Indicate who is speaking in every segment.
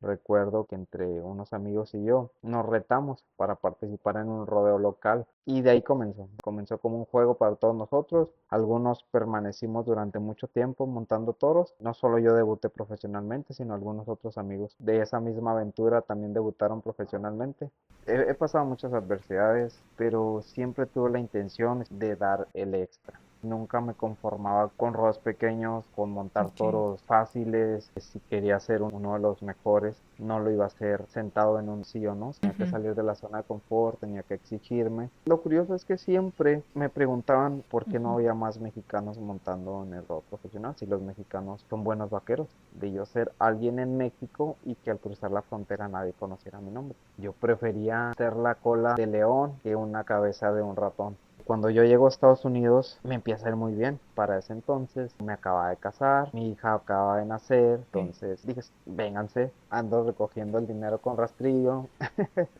Speaker 1: Recuerdo que entre unos amigos y yo nos retamos para participar en un rodeo local y de ahí comenzó. Comenzó como un juego para todos nosotros. Algunos permanecimos durante mucho tiempo montando toros. No solo yo debuté profesionalmente, sino algunos otros amigos de esa misma aventura también debutaron profesionalmente. He pasado muchas adversidades, pero siempre tuve la intención de dar el extra. Nunca me conformaba con rodas pequeños, con montar
Speaker 2: Ok.
Speaker 1: toros fáciles. Si quería ser uno de los mejores, no lo iba a hacer sentado en un sillón, ¿no? Tenía que
Speaker 2: Ujú.
Speaker 1: salir de la zona de confort, tenía que exigirme. Lo curioso es que siempre me preguntaban por qué no
Speaker 2: Ujú.
Speaker 1: había más mexicanos montando en el rodo profesional, si los mexicanos son buenos vaqueros. De yo ser alguien en México y que al cruzar la frontera nadie conociera mi nombre. Yo prefería ser la cola de león que una cabeza de un ratón. Cuando yo llego a Estados Unidos me empieza a ir muy bien. Para ese entonces me acaba de casar, mi hija acaba de nacer,
Speaker 2: Ok.
Speaker 1: entonces dije, vénganse, ando recogiendo el dinero con rastrillo,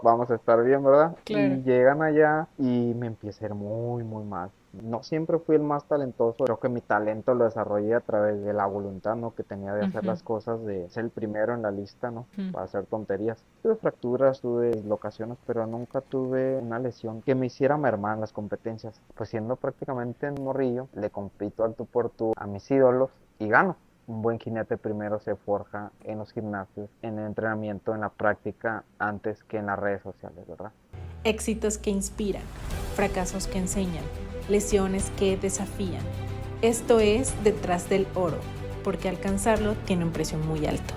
Speaker 1: vamos a estar bien, ¿verdad?
Speaker 2: Claro.
Speaker 1: Y llegan allá y me empieza a ir muy, muy mal. No siempre fui el más talentoso, creo que mi talento lo desarrollé a través de la voluntad, ¿no? Que tenía de hacer
Speaker 2: Ujú.
Speaker 1: las cosas, de ser el primero en la lista, ¿no?
Speaker 2: Ujú.
Speaker 1: Para hacer tonterías. Tuve fracturas, tuve dislocaciones, pero nunca tuve una lesión que me hiciera mermar en las competencias. Pues siendo prácticamente un morrillo, le compito al tú por tú a mis ídolos y gano. Un buen jinete primero se forja en los gimnasios, en el entrenamiento, en la práctica, antes que en las redes sociales, ¿verdad?
Speaker 2: Éxitos que inspiran, fracasos que enseñan, lesiones que desafían. Esto es Detrás del Oro, porque alcanzarlo tiene un precio muy alto.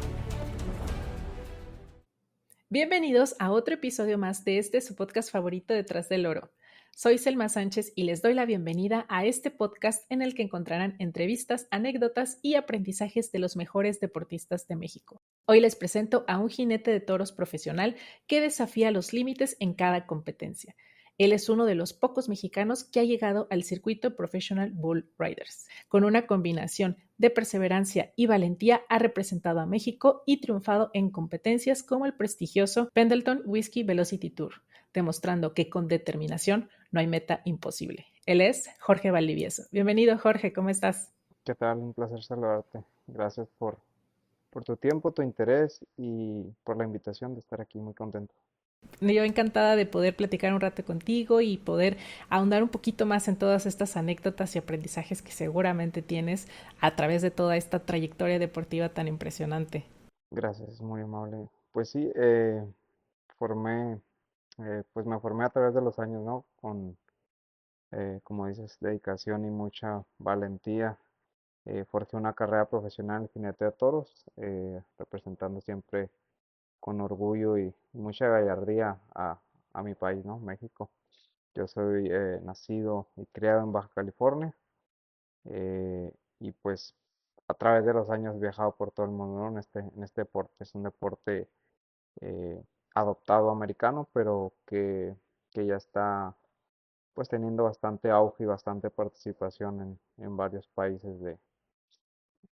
Speaker 2: Bienvenidos a otro episodio más de este su podcast favorito Detrás del Oro. Soy Selma Sánchez y les doy la bienvenida a este podcast en el que encontrarán entrevistas, anécdotas y aprendizajes de los mejores deportistas de México. Hoy les presento a un jinete de toros profesional que desafía los límites en cada competencia. Él es uno de los pocos mexicanos que ha llegado al circuito Professional Bull Riders. Con una combinación de perseverancia y valentía ha representado a México y triunfado en competencias como el prestigioso Pendleton Whisky Velocity Tour, demostrando que con determinación no hay meta imposible. Él es Jorge Valdivieso. Bienvenido, Jorge, ¿cómo estás?
Speaker 1: ¿Qué tal? Un placer saludarte. Gracias por tu tiempo, tu interés y por la invitación de estar aquí. Muy contento.
Speaker 2: Yo encantada de poder platicar un rato contigo y poder ahondar un poquito más en todas estas anécdotas y aprendizajes que seguramente tienes a través de toda esta trayectoria deportiva tan impresionante.
Speaker 1: Gracias, es muy amable. Pues sí, formé, pues me formé a través de los años, ¿no? Con, como dices, dedicación y mucha valentía. Forjé una carrera profesional en jinete de toros, representando siempre con orgullo y mucha gallardía a mi país, ¿no? México. Yo soy nacido y criado en Baja California, y pues a través de los años he viajado por todo el mundo, ¿no? En este deporte. Es un deporte eh, adoptado americano, pero que ya está pues teniendo bastante auge y bastante participación en varios países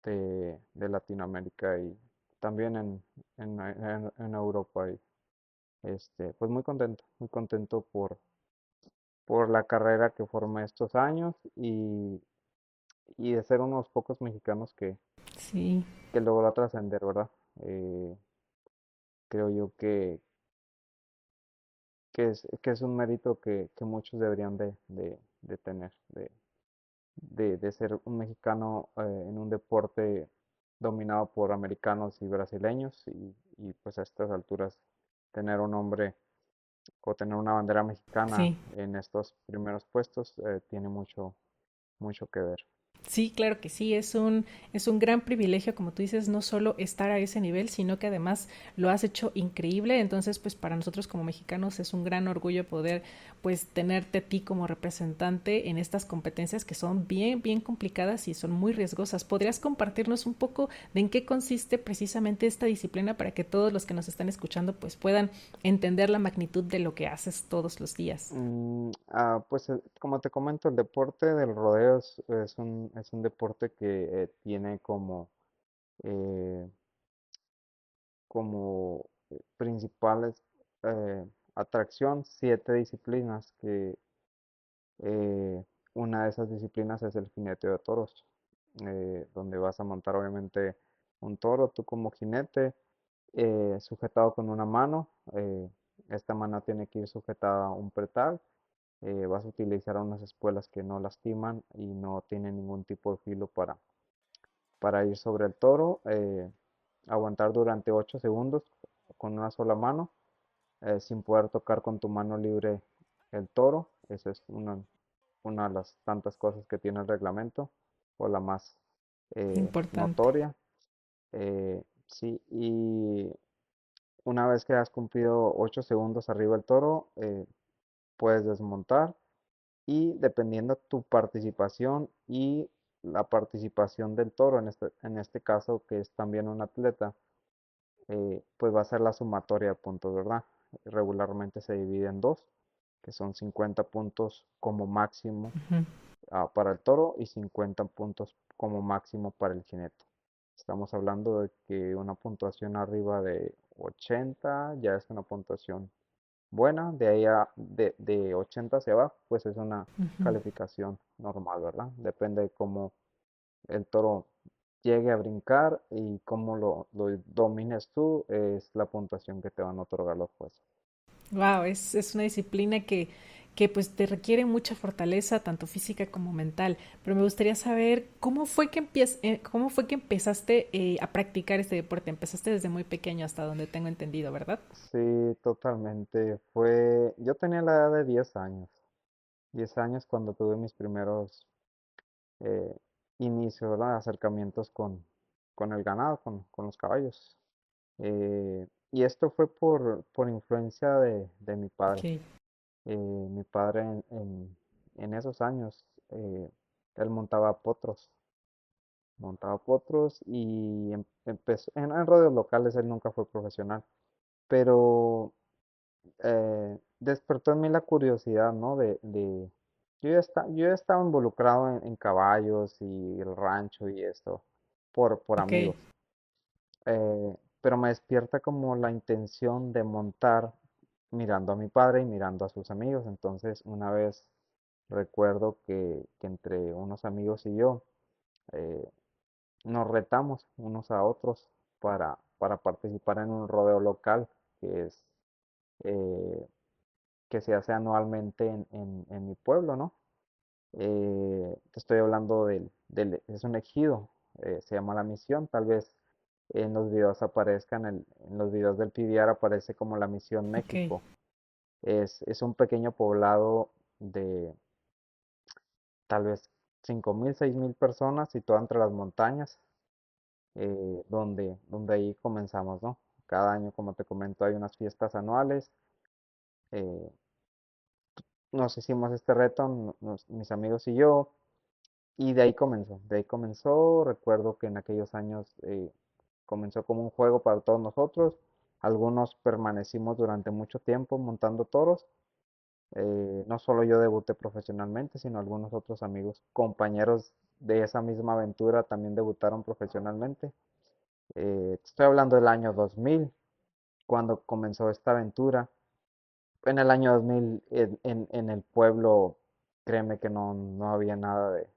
Speaker 1: de Latinoamérica y también en Europa. Y pues muy contento por la carrera que formé estos años y de ser unos pocos mexicanos
Speaker 2: Sí.
Speaker 1: que logró trascender, ¿verdad? Eh, Creo yo que es un mérito que muchos deberían de tener, de ser un mexicano en un deporte dominado por americanos y brasileños y pues a estas alturas tener un nombre o tener una bandera mexicana
Speaker 2: Sí.
Speaker 1: en estos primeros puestos tiene mucho, mucho que ver.
Speaker 2: Sí, claro que sí, es un gran privilegio, como tú dices, no solo estar a ese nivel, sino que además lo has hecho increíble. Entonces, pues para nosotros como mexicanos es un gran orgullo poder pues tenerte a ti como representante en estas competencias que son bien, bien complicadas y son muy riesgosas. ¿Podrías compartirnos un poco de en qué consiste precisamente esta disciplina para que todos los que nos están escuchando pues puedan entender la magnitud de lo que haces todos los días?
Speaker 1: Pues como te comento, el deporte del rodeo es un deporte que tiene eh, como principales atracción 7 disciplinas que una de esas disciplinas es el jinete de toros, donde vas a montar obviamente un toro tú como jinete sujetado con una mano. Esta mano tiene que ir sujetada a un pretal. Vas a utilizar unas espuelas que no lastiman y no tienen ningún tipo de filo para ir sobre el toro. Aguantar durante 8 segundos con una sola mano, sin poder tocar con tu mano libre el toro. Esa es una de las tantas cosas que tiene el reglamento, o la más
Speaker 2: Importante.
Speaker 1: notoria. Sí, y una vez que has cumplido 8 segundos arriba del toro, puedes desmontar, y dependiendo tu participación y la participación del toro, en este caso que es también un atleta, pues va a ser la sumatoria de puntos, ¿verdad? Regularmente se divide en dos, que son 50 puntos como máximo
Speaker 2: Ujú.
Speaker 1: para el toro y 50 puntos como máximo para el jinete. Estamos hablando de que una puntuación arriba de 80 ya es una puntuación buena. De ahí de 80 hacia abajo, pues es una
Speaker 2: Ujú.
Speaker 1: calificación normal, ¿verdad? Depende de cómo el toro llegue a brincar y cómo lo domines tú, es la puntuación que te van a otorgar los jueces.
Speaker 2: Wow, es una disciplina que pues te requiere mucha fortaleza, tanto física como mental. Pero me gustaría saber cómo fue que empezaste a practicar este deporte. Empezaste desde muy pequeño hasta donde tengo entendido, ¿verdad?
Speaker 1: Sí, totalmente. Yo tenía la edad de 10 años. 10 años cuando tuve mis primeros eh, inicios, ¿verdad? Acercamientos con el ganado, con los caballos. Y esto fue por influencia de mi padre.
Speaker 2: Ok,
Speaker 1: Mi padre en esos años, él montaba potros y empezó, en rodeos locales. Él nunca fue profesional, pero despertó en mí la curiosidad, ¿no? Yo ya estaba involucrado en caballos y el rancho y esto, por
Speaker 2: ok,
Speaker 1: amigos. Pero me despierta como la intención de montar mirando a mi padre y mirando a sus amigos. Entonces, una vez recuerdo que entre unos amigos y yo, eh, nos retamos unos a otros para participar en un rodeo local que es eh, que se hace anualmente en mi pueblo, ¿no? Te estoy hablando es un ejido. Se llama La Misión. Tal vez en los videos aparezcan, en los videos del PBR aparece como La Misión
Speaker 2: ok,
Speaker 1: México. Es un pequeño poblado de tal vez 5,000, 6,000 personas, situado entre las montañas, donde ahí comenzamos, ¿no? Cada año, como te comento, hay unas fiestas anuales. eh, Nos hicimos este reto, mis amigos y yo, y de ahí comenzó. Recuerdo que en aquellos años comenzó como un juego para todos nosotros. Algunos permanecimos durante mucho tiempo montando toros. No solo yo debuté profesionalmente, sino algunos otros amigos, compañeros de esa misma aventura, también debutaron profesionalmente. Te estoy hablando del año 2000, cuando comenzó esta aventura. En el año 2000, en el pueblo, créeme que no había nada de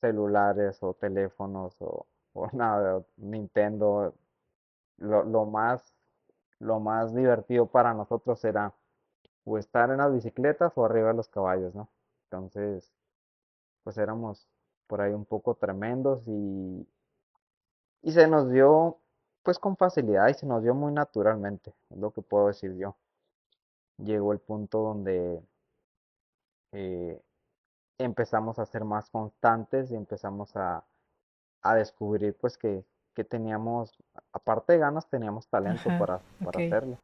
Speaker 1: celulares o teléfonos o nada de Nintendo. Lo, lo más, lo más divertido para nosotros era o estar en las bicicletas o arriba de los caballos, ¿no? Entonces, pues éramos por ahí un poco tremendos, y se nos dio pues con facilidad, y se nos dio muy naturalmente, es lo que puedo decir yo. Llegó el punto donde eh, empezamos a ser más constantes y empezamos a descubrir pues que teníamos, aparte de ganas, teníamos talento
Speaker 2: ajá,
Speaker 1: para
Speaker 2: ok.
Speaker 1: hacerlo.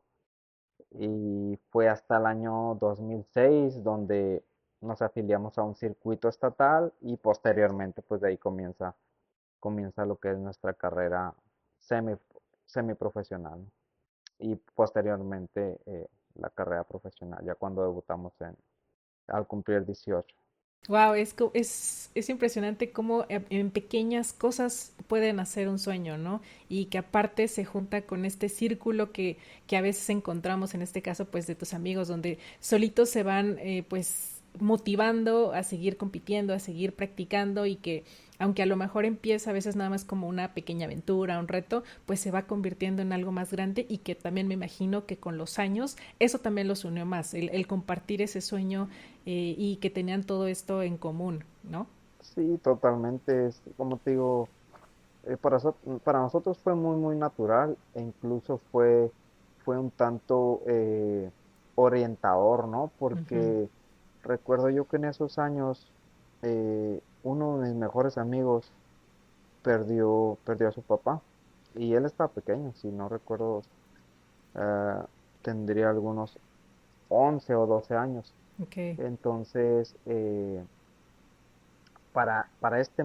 Speaker 1: Y fue hasta el año 2006 donde nos afiliamos a un circuito estatal, y posteriormente pues de ahí comienza lo que es nuestra carrera semi, semiprofesional, ¿no? Y posteriormente la carrera profesional, ya cuando debutamos al cumplir 18.
Speaker 2: Wow, es impresionante cómo en pequeñas cosas pueden hacer un sueño, ¿no? Y que aparte se junta con este círculo que a veces encontramos, en este caso, pues de tus amigos, donde solitos se van, pues motivando a seguir compitiendo, a seguir practicando y que aunque a lo mejor empieza a veces nada más como una pequeña aventura, un reto, pues se va convirtiendo en algo más grande y que también me imagino que con los años eso también los unió más, el compartir ese sueño y que tenían todo esto en común, ¿no?
Speaker 1: Sí, totalmente. Como te digo, para nosotros fue muy, muy natural e incluso fue un tanto orientador, ¿no?
Speaker 2: Ujú.
Speaker 1: Porque recuerdo yo que en esos años uno de mis mejores amigos perdió a su papá y él estaba pequeño, si no recuerdo, ah, tendría algunos 11 o 12 años.
Speaker 2: Ok.
Speaker 1: Entonces, para este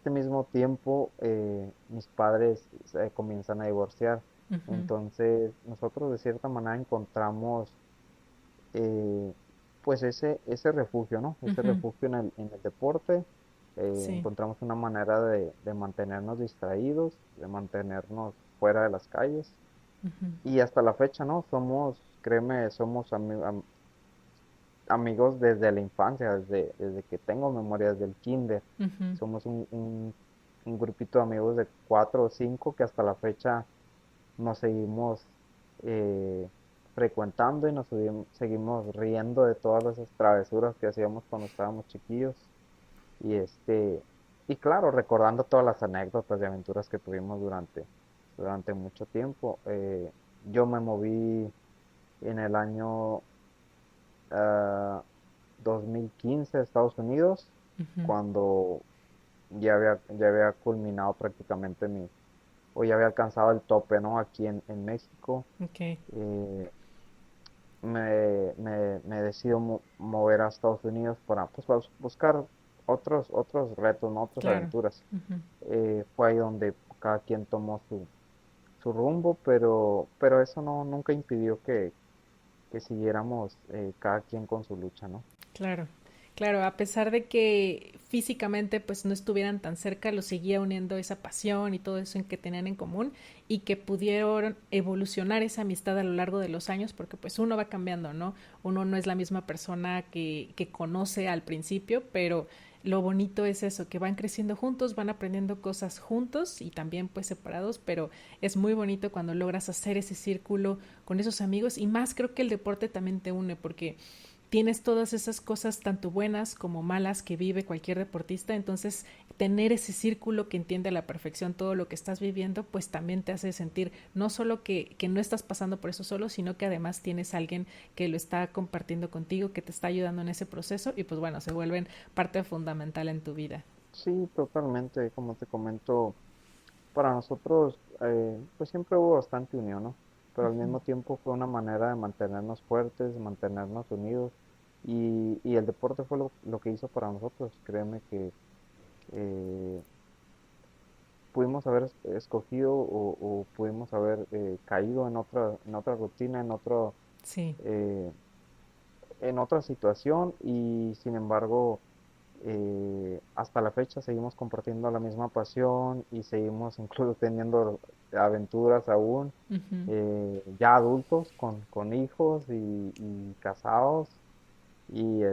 Speaker 1: mismo tiempo, mis padres se comienzan a divorciar.
Speaker 2: Ujú.
Speaker 1: Entonces, nosotros de cierta manera encontramos eh, pues ese refugio, ¿no? Ese
Speaker 2: Ujú.
Speaker 1: refugio en el deporte.
Speaker 2: Sí.
Speaker 1: Encontramos una manera de mantenernos distraídos, de mantenernos fuera de las calles.
Speaker 2: Ujú.
Speaker 1: Y hasta la fecha, ¿no? Créeme, amigos desde la infancia, desde que tengo memoria, desde el kinder.
Speaker 2: Ujú.
Speaker 1: Somos un grupito de amigos de cuatro o cinco que hasta la fecha nos seguimos eh, frecuentando y seguimos riendo de todas esas travesuras que hacíamos cuando estábamos chiquillos. Y y claro, recordando todas las anécdotas y aventuras que tuvimos durante mucho tiempo. Yo me moví en el año 2015 a Estados Unidos,
Speaker 2: Ujú.
Speaker 1: cuando ya había culminado prácticamente o ya había alcanzado el tope, ¿no? Aquí en México.
Speaker 2: Ok.
Speaker 1: eh, me decido mover a Estados Unidos para, pues, para buscar otros retos, ¿no? Otras
Speaker 2: Claro.
Speaker 1: aventuras.
Speaker 2: Ujú.
Speaker 1: Fue ahí donde cada quien tomó su rumbo, pero eso no, nunca impidió que siguiéramos cada quien con su lucha, ¿no?
Speaker 2: Claro, claro, a pesar de que físicamente pues no estuvieran tan cerca, los seguía uniendo esa pasión y todo eso en que tenían en común y que pudieron evolucionar esa amistad a lo largo de los años porque pues uno va cambiando, ¿no? Uno no es la misma persona que conoce al principio, pero lo bonito es eso, que van creciendo juntos, van aprendiendo cosas juntos y también pues separados, pero es muy bonito cuando logras hacer ese círculo con esos amigos y más creo que el deporte también te une porque tienes todas esas cosas tanto buenas como malas que vive cualquier deportista, entonces tener ese círculo que entiende a la perfección todo lo que estás viviendo, pues también te hace sentir no solo que no estás pasando por eso solo, sino que además tienes a alguien que lo está compartiendo contigo, que te está ayudando en ese proceso y pues bueno, se vuelven parte fundamental en tu vida.
Speaker 1: Sí, totalmente, como te comento, para nosotros pues siempre hubo bastante unión, ¿no? Pero al mismo tiempo fue una manera de mantenernos fuertes, de mantenernos unidos y el deporte fue lo que hizo para nosotros. Créeme que eh, pudimos haber escogido o pudimos haber caído en otra rutina,
Speaker 2: Sí,
Speaker 1: eh, en otra situación y sin embargo hasta la fecha seguimos compartiendo la misma pasión y seguimos incluso teniendo aventuras aún,
Speaker 2: ujú,
Speaker 1: ya adultos con hijos y casados y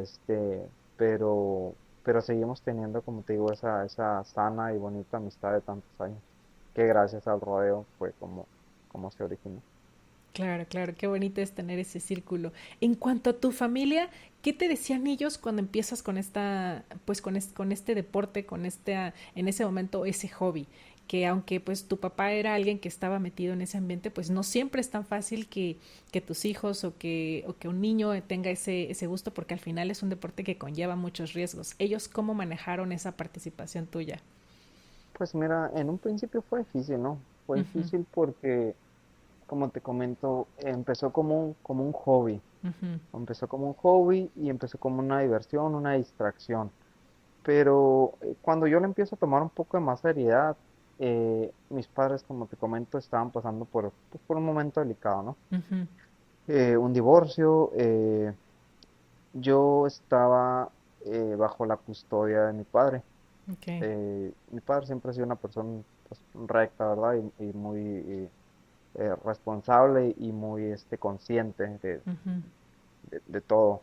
Speaker 1: pero seguimos teniendo, como te digo, esa sana y bonita amistad de tantos años, que gracias al rodeo fue como se originó.
Speaker 2: claro, claro, qué bonito es tener ese círculo. En cuanto a tu familia, ¿qué te decían ellos cuando empiezas con esta, pues con este deporte, con en ese momento ese hobby? Que aunque pues tu papá era alguien que estaba metido en ese ambiente, pues no siempre es tan fácil que tus hijos o que un niño tenga ese gusto, porque al final es un deporte que conlleva muchos riesgos. ¿Ellos cómo manejaron esa participación tuya?
Speaker 1: Pues mira, en un principio fue difícil, ¿no? Fue
Speaker 2: Ujú.
Speaker 1: difícil porque, como te comento, empezó como un hobby.
Speaker 2: Ujú.
Speaker 1: Empezó como un hobby y empezó como una diversión, una distracción. Pero cuando yo le empiezo a tomar un poco de más seriedad, mis padres, como te comento, estaban pasando pues, por un momento delicado, ¿no?
Speaker 2: Ujú.
Speaker 1: Un divorcio, yo estaba bajo la custodia de mi padre.
Speaker 2: Ok.
Speaker 1: Mi padre siempre ha sido una persona pues, recta, ¿verdad? Y muy responsable y muy consciente
Speaker 2: Ujú.
Speaker 1: de todo.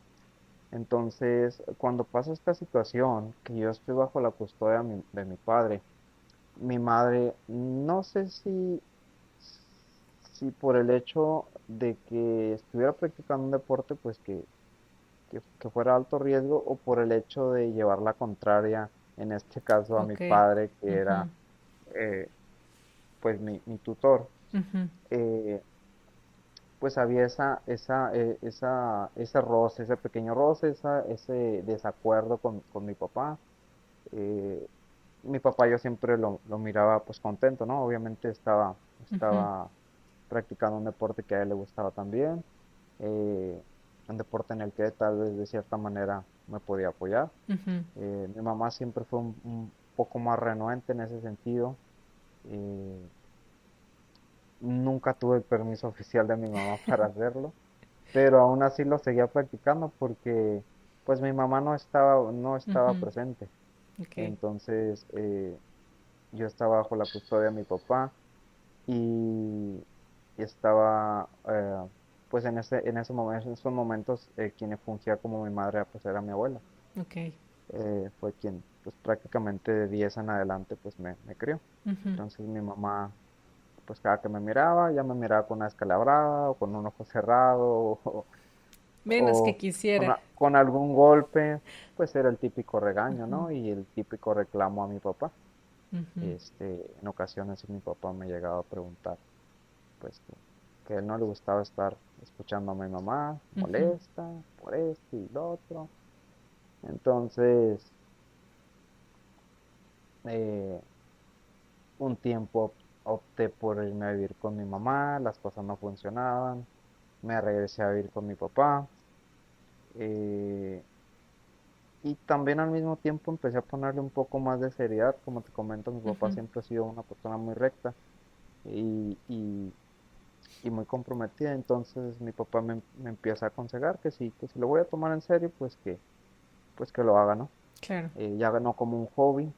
Speaker 1: Entonces, cuando pasa esta situación, que yo estoy bajo la custodia de mi padre, mi madre, no sé si por el hecho de que estuviera practicando un deporte, pues que fuera alto riesgo, o por el hecho de llevar la contraria, en este caso a mi
Speaker 2: Ok.
Speaker 1: padre, que era
Speaker 2: Ujú,
Speaker 1: eh, pues mi tutor,
Speaker 2: ujú,
Speaker 1: eh, pues había ese roce, ese pequeño roce, ese desacuerdo con mi papá. Eh, Mi papá yo siempre lo miraba pues contento, ¿no? Obviamente
Speaker 2: ujú,
Speaker 1: estaba practicando un deporte que a él le gustaba también, eh, un deporte en el que tal vez de cierta manera me podía apoyar.
Speaker 2: ujú.
Speaker 1: Mi mamá siempre fue un poco más renuente en ese sentido. eh, Nunca tuve el permiso oficial de mi mamá para hacerlo, pero aún así lo seguía practicando porque pues mi mamá no estaba
Speaker 2: Ujú,
Speaker 1: presente.
Speaker 2: ok.
Speaker 1: Entonces yo estaba bajo la custodia de mi papá y estaba pues en esos momentos quien fungía como mi madre pues era mi abuela.
Speaker 2: Ok.
Speaker 1: Fue quien pues prácticamente de 10 en adelante pues me crió.
Speaker 2: Ujú.
Speaker 1: Entonces mi mamá pues cada que me miraba, ya me miraba con una escalabrada o con un ojo cerrado
Speaker 2: Menos que
Speaker 1: o
Speaker 2: quisiera.
Speaker 1: con algún golpe, pues era el típico regaño,
Speaker 2: Ujú,
Speaker 1: ¿no? Y el típico reclamo a mi papá.
Speaker 2: ujú,
Speaker 1: En ocasiones mi papá me llegaba a preguntar, pues que a él no le gustaba estar escuchando a mi mamá,
Speaker 2: ujú.
Speaker 1: molesta por esto y lo otro. Entonces, eh, un tiempo opté por irme a vivir con mi mamá, las cosas no funcionaban, me regresé a vivir con mi papá. eh, y también al mismo tiempo empecé a ponerle un poco más de seriedad. Como te comento, mi papá
Speaker 2: Ujú,
Speaker 1: siempre ha sido una persona muy recta y, y- y muy comprometida. Entonces mi papá me empieza a aconsejar que si lo voy a tomar en serio, pues que lo haga, ¿no?
Speaker 2: claro.
Speaker 1: Ya no como un hobby,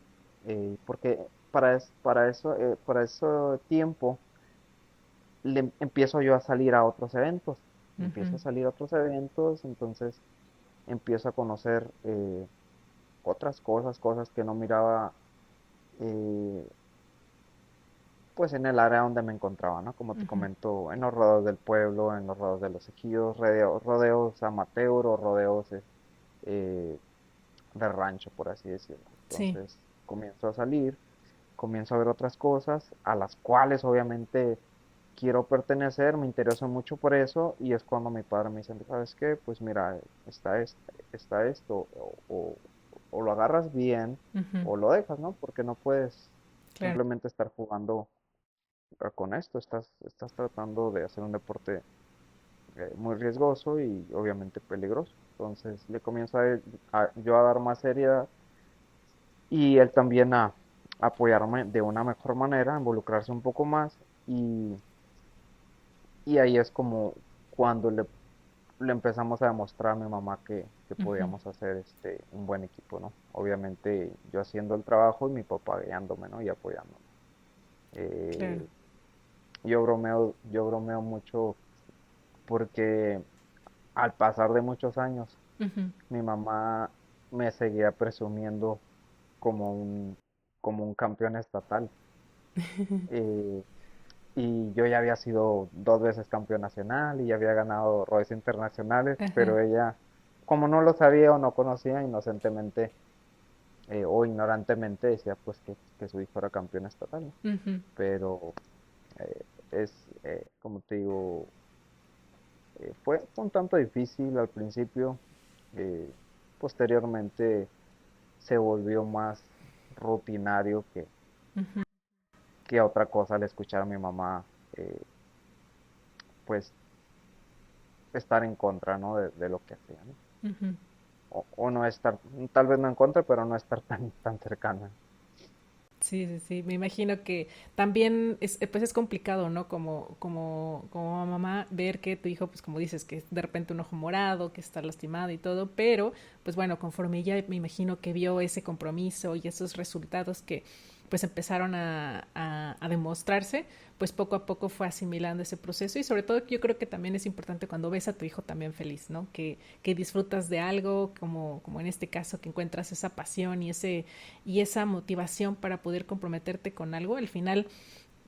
Speaker 1: porque para ese tiempo empiezo yo a salir a otros eventos.
Speaker 2: Ujú,
Speaker 1: Empiezo a salir a otros eventos, entonces empiezo a conocer otras cosas que no miraba eh, pues en el área donde me encontraba, ¿no? Como te
Speaker 2: ujú.
Speaker 1: comento, en los rodeos del pueblo, en los rodeos de los ejidos, rodeos amateur o rodeos eh, de rancho, por así decirlo.
Speaker 2: Sí.
Speaker 1: Entonces comienzo a salir, comienzo a ver otras cosas a las cuales obviamente quiero pertenecer, me intereso mucho por eso y es cuando mi padre me dice, ¿sabes qué? Pues mira, está esto, o lo agarras bien
Speaker 2: Ujú,
Speaker 1: o lo dejas, ¿no? Porque no puedes
Speaker 2: claro.
Speaker 1: simplemente estar jugando con esto, estás tratando de hacer un deporte muy riesgoso y obviamente peligroso. Entonces le comienzo yo a dar más seriedad y él también a apoyarme de una mejor manera, a involucrarse un poco más y ahí es como cuando le empezamos a demostrar a mi mamá que
Speaker 2: Ujú,
Speaker 1: podíamos hacer un buen equipo, ¿no? Obviamente yo haciendo el trabajo y mi papá guiándome, ¿no? Y apoyándome.
Speaker 2: claro.
Speaker 1: Eh, yo bromeo mucho porque al pasar de muchos años,
Speaker 2: Ujú.
Speaker 1: mi mamá me seguía presumiendo como un campeón estatal. Eh, y yo ya había sido 2 veces campeón nacional y ya había ganado roles internacionales,
Speaker 2: Ajá.
Speaker 1: pero ella, como no lo sabía o no conocía, inocentemente o ignorantemente decía pues que su hijo era campeón estatal, ¿no?
Speaker 2: Ujú.
Speaker 1: Pero como te digo, fue un tanto difícil al principio. eh, Posteriormente se volvió más rutinario que otra cosa al escuchar a mi mamá, eh, pues estar en contra, ¿no? De lo que hacía, ¿no?
Speaker 2: Ujú.
Speaker 1: O no estar, tal vez no en contra, pero no estar tan cercana.
Speaker 2: Sí, sí, sí. Me imagino que también pues es complicado, ¿no? Como mamá ver que tu hijo, pues como dices, que de repente un ojo morado, que está lastimado y todo, pero pues bueno, conforme ella me imagino que vio ese compromiso y esos resultados que pues empezaron a demostrarse, pues poco a poco fue asimilando ese proceso y sobre todo yo creo que también es importante cuando ves a tu hijo también feliz, ¿no? Que disfrutas de algo, como en este caso, que encuentras esa pasión y esa motivación para poder comprometerte con algo. Al final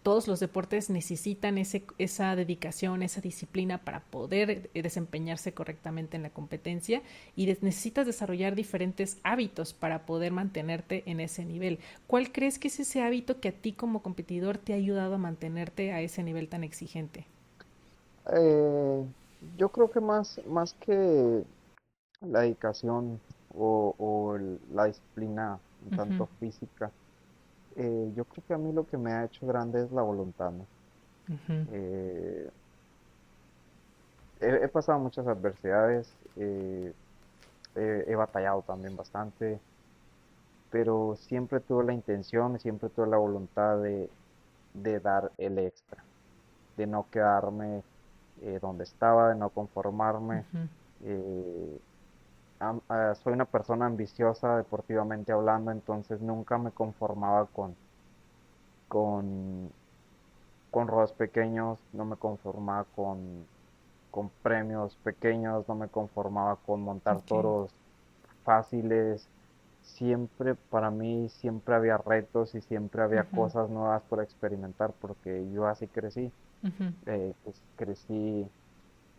Speaker 2: todos los deportes necesitan esa dedicación, esa disciplina para poder desempeñarse correctamente en la competencia y necesitas desarrollar diferentes hábitos para poder mantenerte en ese nivel. ¿Cuál crees que es ese hábito que a ti como competidor te ha ayudado a mantenerte a ese nivel tan exigente?
Speaker 1: Yo creo que más que la dedicación la disciplina un
Speaker 2: Ujú,
Speaker 1: tanto física, yo creo que a mí lo que me ha hecho grande es la voluntad, ¿no?
Speaker 2: ujú,
Speaker 1: Eh, he pasado muchas adversidades, he batallado también bastante, pero siempre tuve la intención y siempre tuve la voluntad de dar el extra, de no quedarme donde estaba, de no conformarme.
Speaker 2: ujú.
Speaker 1: eh, Soy una persona ambiciosa deportivamente hablando, entonces nunca me conformaba con, con rodas pequeños, no me conformaba con premios pequeños, no me conformaba con montar
Speaker 2: Okay.
Speaker 1: toros fáciles. Siempre, para mí, siempre había retos y siempre había
Speaker 2: Ujú,
Speaker 1: cosas nuevas por experimentar, porque yo así crecí.
Speaker 2: ujú.
Speaker 1: Pues crecí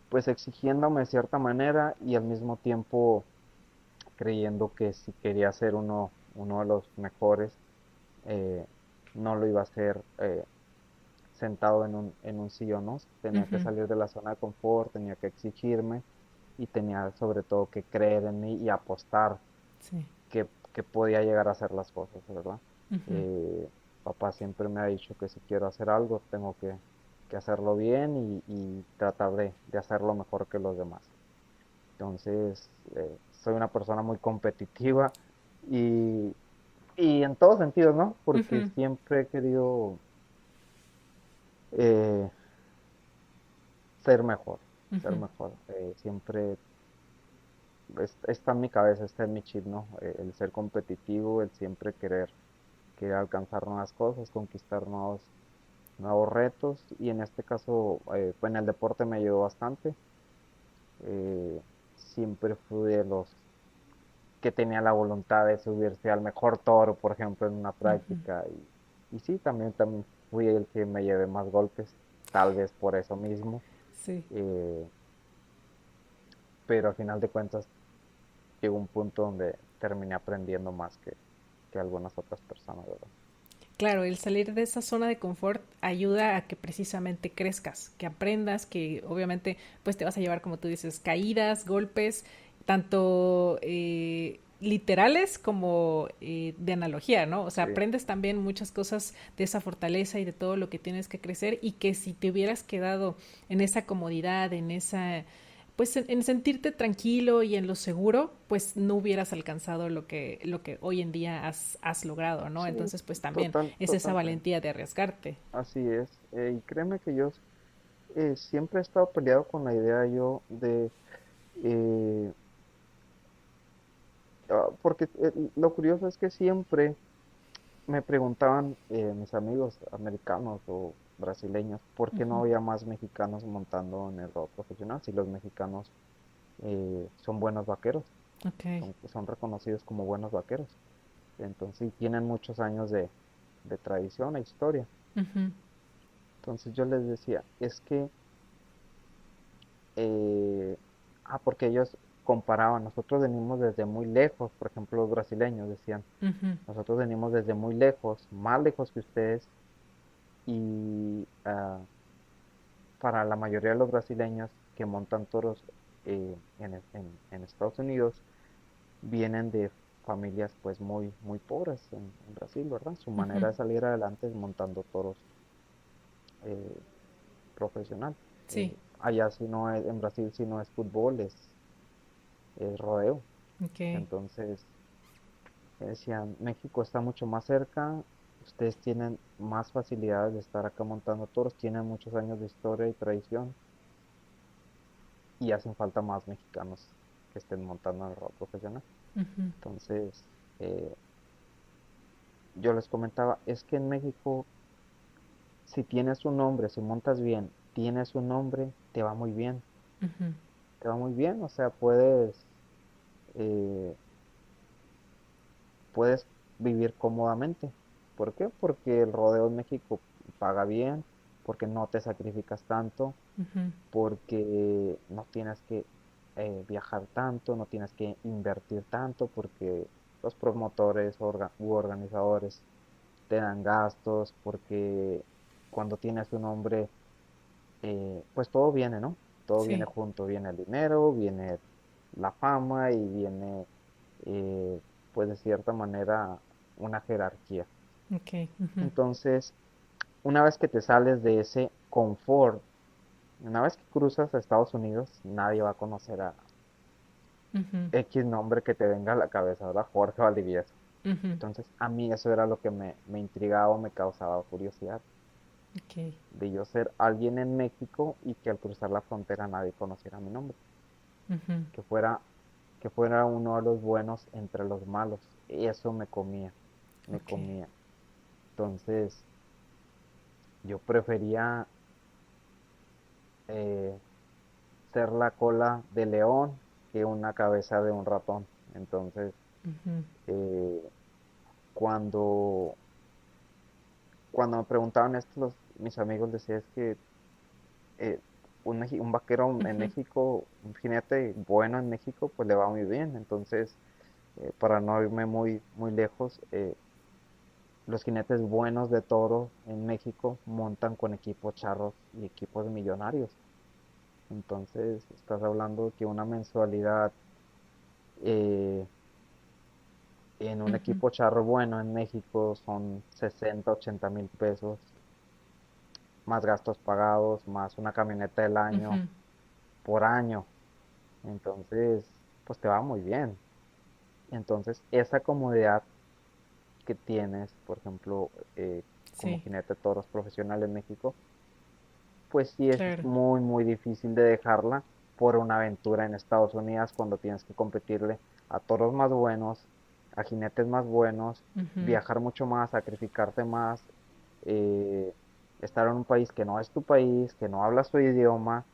Speaker 1: pues exigiéndome de cierta manera y al mismo tiempo creyendo que si quería ser uno de los mejores, eh, no lo iba a hacer sentado en un sillón, ¿no? Tenía que
Speaker 2: Ujú.
Speaker 1: salir de la zona de confort, tenía que exigirme y tenía sobre todo que creer en mí y apostar
Speaker 2: Sí.
Speaker 1: que podía llegar a hacer las cosas, ¿verdad?
Speaker 2: Ujú.
Speaker 1: Eh, Papá siempre me ha dicho que si quiero hacer algo, tengo que hacerlo bien y tratar de hacerlo mejor que los demás. Entonces, soy una persona muy competitiva y, y en todos sentidos, ¿no? Porque
Speaker 2: Ujú.
Speaker 1: siempre he querido eh, ser mejor, ser
Speaker 2: Ujú.
Speaker 1: mejor. Siempre está en mi cabeza, está en mi chip, ¿no? El ser competitivo, el siempre querer alcanzar nuevas cosas, conquistar nuevos retos y en este caso, pues en el deporte me ayudó bastante. Siempre fui de los que tenía la voluntad de subirse al mejor toro, por ejemplo, en una
Speaker 2: Ujú.
Speaker 1: práctica. Y sí, también fui el que me llevé más golpes, tal vez por eso mismo.
Speaker 2: Sí.
Speaker 1: eh, pero al final de cuentas llegó un punto donde terminé aprendiendo más que algunas otras personas, ¿verdad?
Speaker 2: Claro, el salir de esa zona de confort ayuda a que precisamente crezcas, que aprendas, que obviamente pues te vas a llevar, como tú dices, caídas, golpes, tanto literales como de analogía, ¿no? O sea,
Speaker 1: Sí,
Speaker 2: aprendes también muchas cosas de esa fortaleza y de todo lo que tienes que crecer y que si te hubieras quedado en esa comodidad, en esa pues en sentirte tranquilo y en lo seguro, pues no hubieras alcanzado lo que hoy en día has logrado, ¿no?
Speaker 1: sí,
Speaker 2: Entonces, pues también es esa
Speaker 1: totalmente.
Speaker 2: valentía de arriesgarte.
Speaker 1: Así es. Y créeme que yo siempre he estado peleado con la idea yo eh, porque lo curioso es que siempre me preguntaban mis amigos americanos o brasileños por qué no
Speaker 2: Ujú.
Speaker 1: había más mexicanos montando en el rodo profesional si los mexicanos son buenos vaqueros,
Speaker 2: Ok.
Speaker 1: son reconocidos como buenos vaqueros. Entonces, y tienen muchos años de tradición e historia.
Speaker 2: Ujú.
Speaker 1: Entonces yo les decía, es que, porque ellos comparaban, nosotros venimos desde muy lejos, por ejemplo, los brasileños decían,
Speaker 2: Ujú.
Speaker 1: nosotros venimos desde muy lejos, más lejos que ustedes, y para la mayoría de los brasileños que montan toros en Estados Unidos, vienen de familias pues muy pobres en Brasil, ¿verdad? Su
Speaker 2: Ujú.
Speaker 1: manera de salir adelante es montando toros eh, profesional.
Speaker 2: Sí.
Speaker 1: Allá si no es, en Brasil si no es fútbol, es rodeo.
Speaker 2: Ok.
Speaker 1: Entonces, decían, México está mucho más cerca, ustedes tienen más facilidades de estar acá montando toros, tienen muchos años de historia y tradición y hacen falta más mexicanos que estén montando en el rol profesional.
Speaker 2: Ujú.
Speaker 1: Entonces, eh, yo les comentaba, es que en México, si tienes un nombre, si montas bien, tienes un nombre, te va muy bien,
Speaker 2: Ujú.
Speaker 1: te va muy bien, o sea, eh, puedes vivir cómodamente. ¿Por qué? Porque el rodeo en México paga bien, porque no te sacrificas tanto,
Speaker 2: Ujú.
Speaker 1: porque no tienes que viajar tanto, no tienes que invertir tanto, porque los promotores u organizadores te dan gastos, porque cuando tienes un nombre, pues todo viene, ¿no? Todo viene
Speaker 2: Sí,
Speaker 1: junto, viene el dinero, viene la fama y viene, pues de cierta manera, una jerarquía.
Speaker 2: ok. Ujú.
Speaker 1: Entonces, una vez que te sales de ese confort, una vez que cruzas a Estados Unidos, nadie va a conocer a
Speaker 2: Ujú.
Speaker 1: X nombre que te venga a la cabeza, ¿verdad? Jorge Valdivieso.
Speaker 2: Ujú.
Speaker 1: Entonces, a mí eso era lo que me intrigaba, me causaba curiosidad,
Speaker 2: Ok.
Speaker 1: de yo ser alguien en México y que al cruzar la frontera nadie conociera mi nombre,
Speaker 2: Ujú.
Speaker 1: que fuera, que fuera uno de los buenos entre los malos. Y eso me comía, me
Speaker 2: Ok.
Speaker 1: comía. Entonces, yo prefería eh, ser la cola de león que una cabeza de un ratón. Entonces,
Speaker 2: Ujú.
Speaker 1: eh, cuando, cuando me preguntaban esto, mis amigos decían es que eh, un vaquero en
Speaker 2: Ujú.
Speaker 1: México, un jinete bueno en México, pues le va muy bien. Entonces, para no irme muy lejos, los jinetes buenos de toro en México montan con equipos charros y equipos millonarios. Entonces, estás hablando que una mensualidad eh, en un
Speaker 2: Ujú.
Speaker 1: equipo charro bueno en México son 60, 80 mil pesos, más gastos pagados, más una camioneta del año
Speaker 2: Ujú.
Speaker 1: por año. Entonces, pues te va muy bien. Entonces, esa comodidad que tienes, por ejemplo, como
Speaker 2: Sí,
Speaker 1: jinete de toros profesional en México, pues sí es
Speaker 2: claro.
Speaker 1: muy difícil de dejarla por una aventura en Estados Unidos cuando tienes que competirle a toros más buenos, a jinetes más buenos,
Speaker 2: Ujú.
Speaker 1: viajar mucho más, sacrificarte más, eh, estar en un país que no es tu país, que no habla su idioma,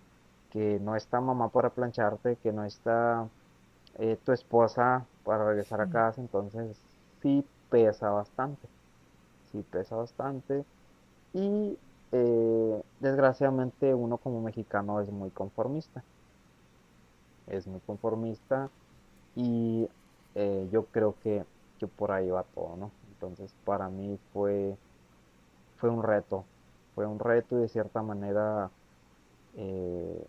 Speaker 1: que no está mamá para plancharte, que no está tu esposa para regresar a
Speaker 2: Sí.
Speaker 1: casa, entonces sí pesa bastante y desgraciadamente uno como mexicano es muy conformista y yo creo que por ahí va todo, ¿no? Entonces para mí fue un reto, fue un reto y de cierta manera eh,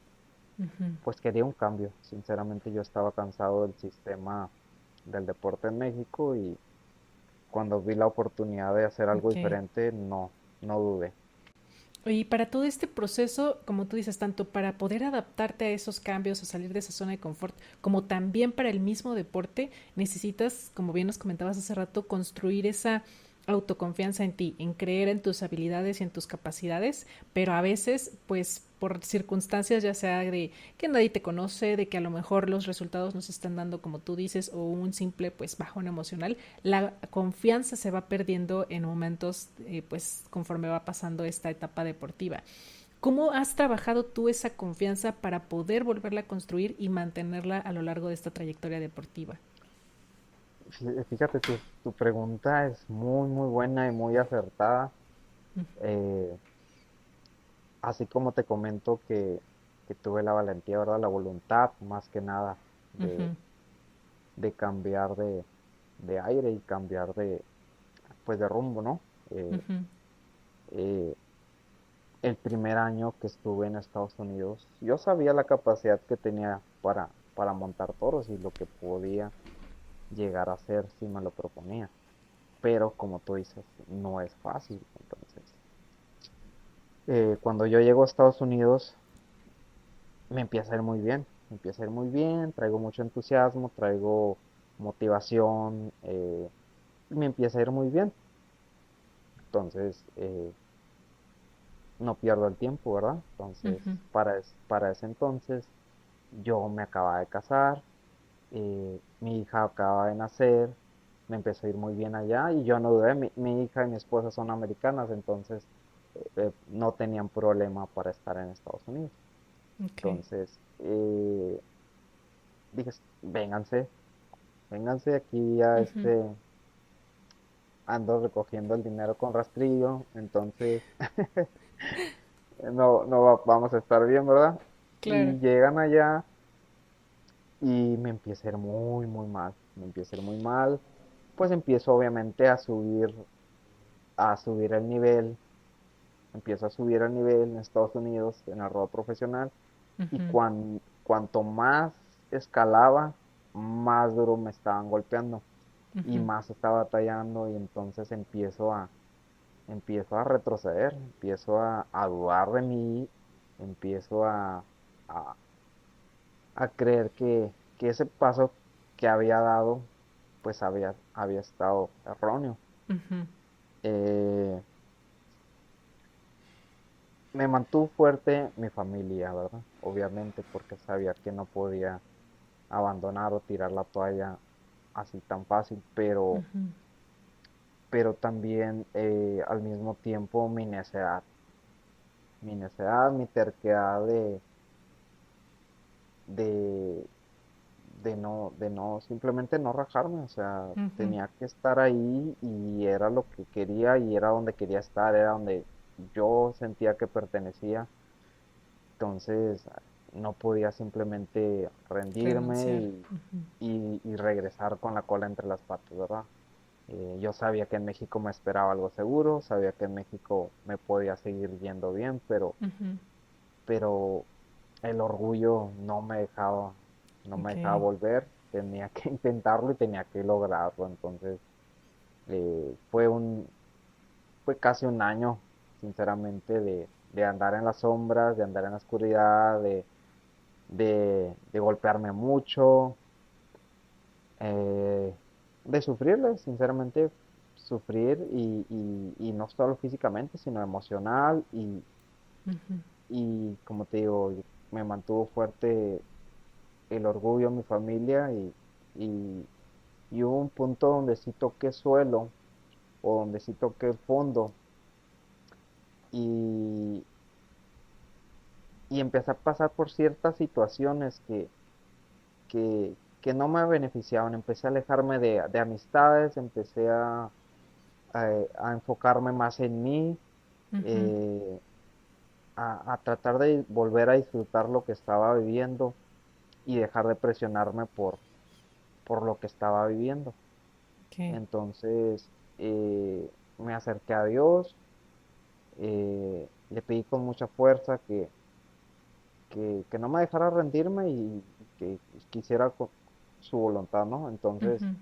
Speaker 2: Ujú.
Speaker 1: pues quería un cambio. Sinceramente yo estaba cansado del sistema del deporte en México y cuando vi la oportunidad de hacer algo
Speaker 2: Ok.
Speaker 1: diferente, no dudé.
Speaker 2: Oye, y para todo este proceso, como tú dices, tanto para poder adaptarte a esos cambios, a salir de esa zona de confort, como también para el mismo deporte, necesitas, como bien nos comentabas hace rato, construir esa autoconfianza en ti, en creer en tus habilidades y en tus capacidades, pero a veces, pues por circunstancias ya sea de que nadie te conoce, de que a lo mejor los resultados no se están dando como tú dices, o un simple pues bajón emocional, la confianza se va perdiendo en momentos pues conforme va pasando esta etapa deportiva. ¿Cómo has trabajado tú esa confianza para poder volverla a construir y mantenerla a lo largo de esta trayectoria deportiva?
Speaker 1: Fíjate, tu pregunta es muy buena y muy acertada. Eh, Así como te comento que tuve la valentía, ¿verdad? La voluntad, más que nada, de,
Speaker 2: Ujú.
Speaker 1: de cambiar de aire y cambiar pues de rumbo, ¿no? Eh,
Speaker 2: Ujú.
Speaker 1: eh, el primer año que estuve en Estados Unidos, yo sabía la capacidad que tenía para montar toros y lo que podía llegar a hacer si me lo proponía. Pero como tú dices, no es fácil. Entonces, cuando yo llego a Estados Unidos, me empieza a ir muy bien, me empieza a ir muy bien, traigo mucho entusiasmo, traigo motivación, me empieza a ir muy bien. Entonces, no pierdo el tiempo, ¿verdad? Entonces,
Speaker 2: Ujú.
Speaker 1: para ese entonces, yo me acababa de casar, mi hija acaba de nacer, me empezó a ir muy bien allá y yo no dudé, mi hija y mi esposa son americanas, entonces no tenían problema para estar en Estados Unidos.
Speaker 2: Ok.
Speaker 1: Entonces, dije, vénganse, vénganse aquí ya
Speaker 2: Ujú.
Speaker 1: ando recogiendo el dinero con rastrillo, entonces vamos a estar bien, ¿verdad?
Speaker 2: Claro.
Speaker 1: Y llegan allá y me empieza a ir muy, muy mal, me empieza a ir muy mal, pues empiezo obviamente a subir el nivel, empiezo a subir el nivel en Estados Unidos en el rol profesional y
Speaker 2: Ujú.
Speaker 1: cuanto más escalaba, más duro me estaban golpeando y
Speaker 2: Ujú.
Speaker 1: más estaba batallando y entonces empiezo a retroceder, empiezo a dudar de mí, empiezo a, a creer que ese paso que había dado, pues había estado erróneo.
Speaker 2: Ujú.
Speaker 1: Eh, Me mantuvo fuerte mi familia, ¿verdad? Obviamente, porque sabía que no podía abandonar o tirar la toalla así tan fácil,
Speaker 2: Ujú.
Speaker 1: pero también al mismo tiempo mi terquedad de, de no, simplemente no rajarme, o sea,
Speaker 2: Ujú.
Speaker 1: tenía que estar ahí y era lo que quería y era donde quería estar, era donde yo sentía que pertenecía. Entonces, no podía simplemente rendirme
Speaker 2: Renunciar. Ujú.
Speaker 1: y regresar con la cola entre las patas, ¿verdad? Yo sabía que en México me esperaba algo seguro, sabía que en México me podía seguir yendo bien,
Speaker 2: Ujú.
Speaker 1: pero el orgullo no me dejaba
Speaker 2: Ok.
Speaker 1: volver, tenía que intentarlo y tenía que lograrlo. Entonces, eh, fue un, fue casi un año, sinceramente, de andar en las sombras, de andar en la oscuridad, de golpearme mucho, eh, de sufrirle, sinceramente, sufrir y no solo físicamente, sino emocional
Speaker 2: Ujú.
Speaker 1: y como te digo, me mantuvo fuerte el orgullo de mi familia y, y hubo un punto donde sí toqué suelo o donde sí toqué fondo y, y empecé a pasar por ciertas situaciones que no me beneficiaban. Empecé a alejarme de amistades, empecé a enfocarme más en mí,
Speaker 2: Ujú.
Speaker 1: eh, a tratar de volver a disfrutar lo que estaba viviendo y dejar de presionarme por lo que estaba viviendo.
Speaker 2: Ok.
Speaker 1: Entonces me acerqué a Dios, le pedí con mucha fuerza que no me dejara rendirme y que quisiera su voluntad, ¿no? Entonces
Speaker 2: Ujú.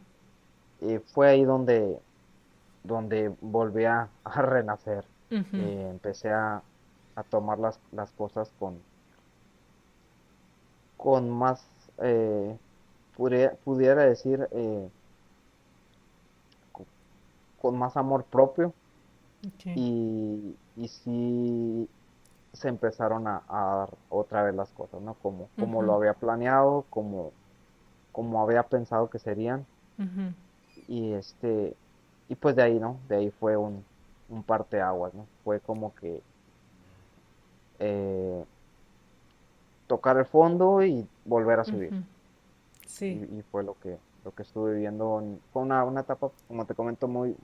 Speaker 1: fue ahí donde volví a renacer.
Speaker 2: Ujú.
Speaker 1: Empecé a tomar las cosas con más, pudiera decir, co- con más amor propio
Speaker 2: Ok.
Speaker 1: y sí se empezaron a dar otra vez las cosas, ¿no? Como
Speaker 2: Ujú.
Speaker 1: lo había planeado, como había pensado que serían
Speaker 2: Ujú.
Speaker 1: y y pues de ahí, ¿no? De ahí fue un parteaguas, ¿no? Fue como que eh, tocar el fondo y volver a subir.
Speaker 2: Ujú. Sí.
Speaker 1: Y fue lo que estuve viviendo. Fue una etapa, como te comento, muy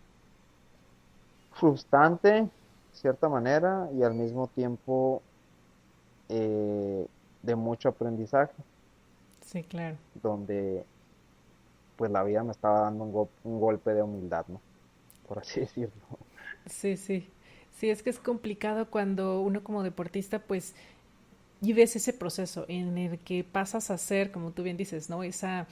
Speaker 1: frustrante, de cierta manera, y al mismo tiempo eh, de mucho aprendizaje,
Speaker 2: Sí, claro.
Speaker 1: donde pues la vida me estaba dando un golpe de humildad, ¿no? Por así decirlo.
Speaker 2: Sí, sí. Sí, es que es complicado cuando uno como deportista, pues, y ves ese proceso en el que pasas a ser, como tú bien dices, ¿no? Esa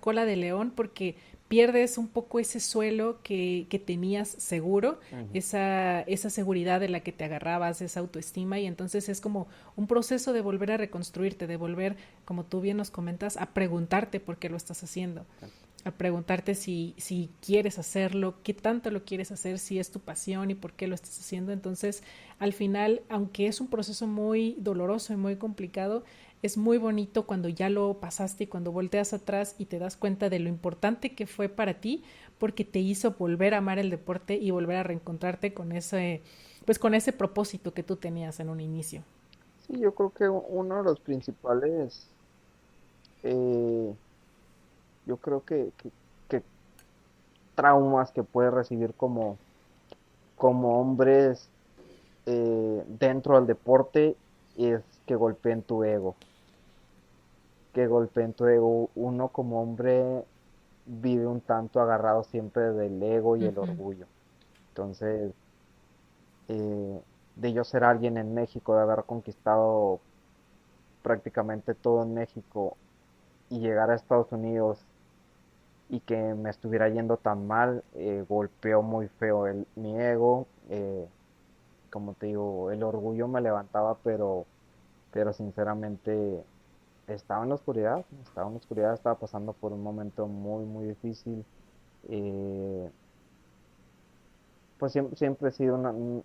Speaker 2: cola de león, porque pierdes un poco ese suelo que tenías seguro,
Speaker 1: Ujú.
Speaker 2: esa seguridad de la que te agarrabas, esa autoestima, y entonces es como un proceso de volver a reconstruirte, de volver, como tú bien nos comentas, a preguntarte por qué lo estás haciendo,
Speaker 1: Sí.
Speaker 2: a preguntarte si quieres hacerlo, qué tanto lo quieres hacer, si es tu pasión y por qué lo estás haciendo. Entonces, al final, aunque es un proceso muy doloroso y muy complicado, es muy bonito cuando ya lo pasaste y cuando volteas atrás y te das cuenta de lo importante que fue para ti, porque te hizo volver a amar el deporte y volver a reencontrarte con ese, pues con ese propósito que tú tenías en un inicio.
Speaker 1: Sí, yo creo que uno de los principales, eh, yo creo que traumas que puedes recibir como hombres dentro del deporte es que golpeen tu ego, que golpeen tu ego. Uno como hombre vive un tanto agarrado siempre del ego y el
Speaker 2: Ujú,
Speaker 1: orgullo. Entonces, de yo ser alguien en México, de haber conquistado prácticamente todo en México y llegar a Estados Unidos y que me estuviera yendo tan mal, golpeó muy feo mi ego. Como te digo, el orgullo me levantaba, pero sinceramente estaba en la oscuridad, estaba pasando por un momento muy, muy difícil. Eh, pues siempre he sido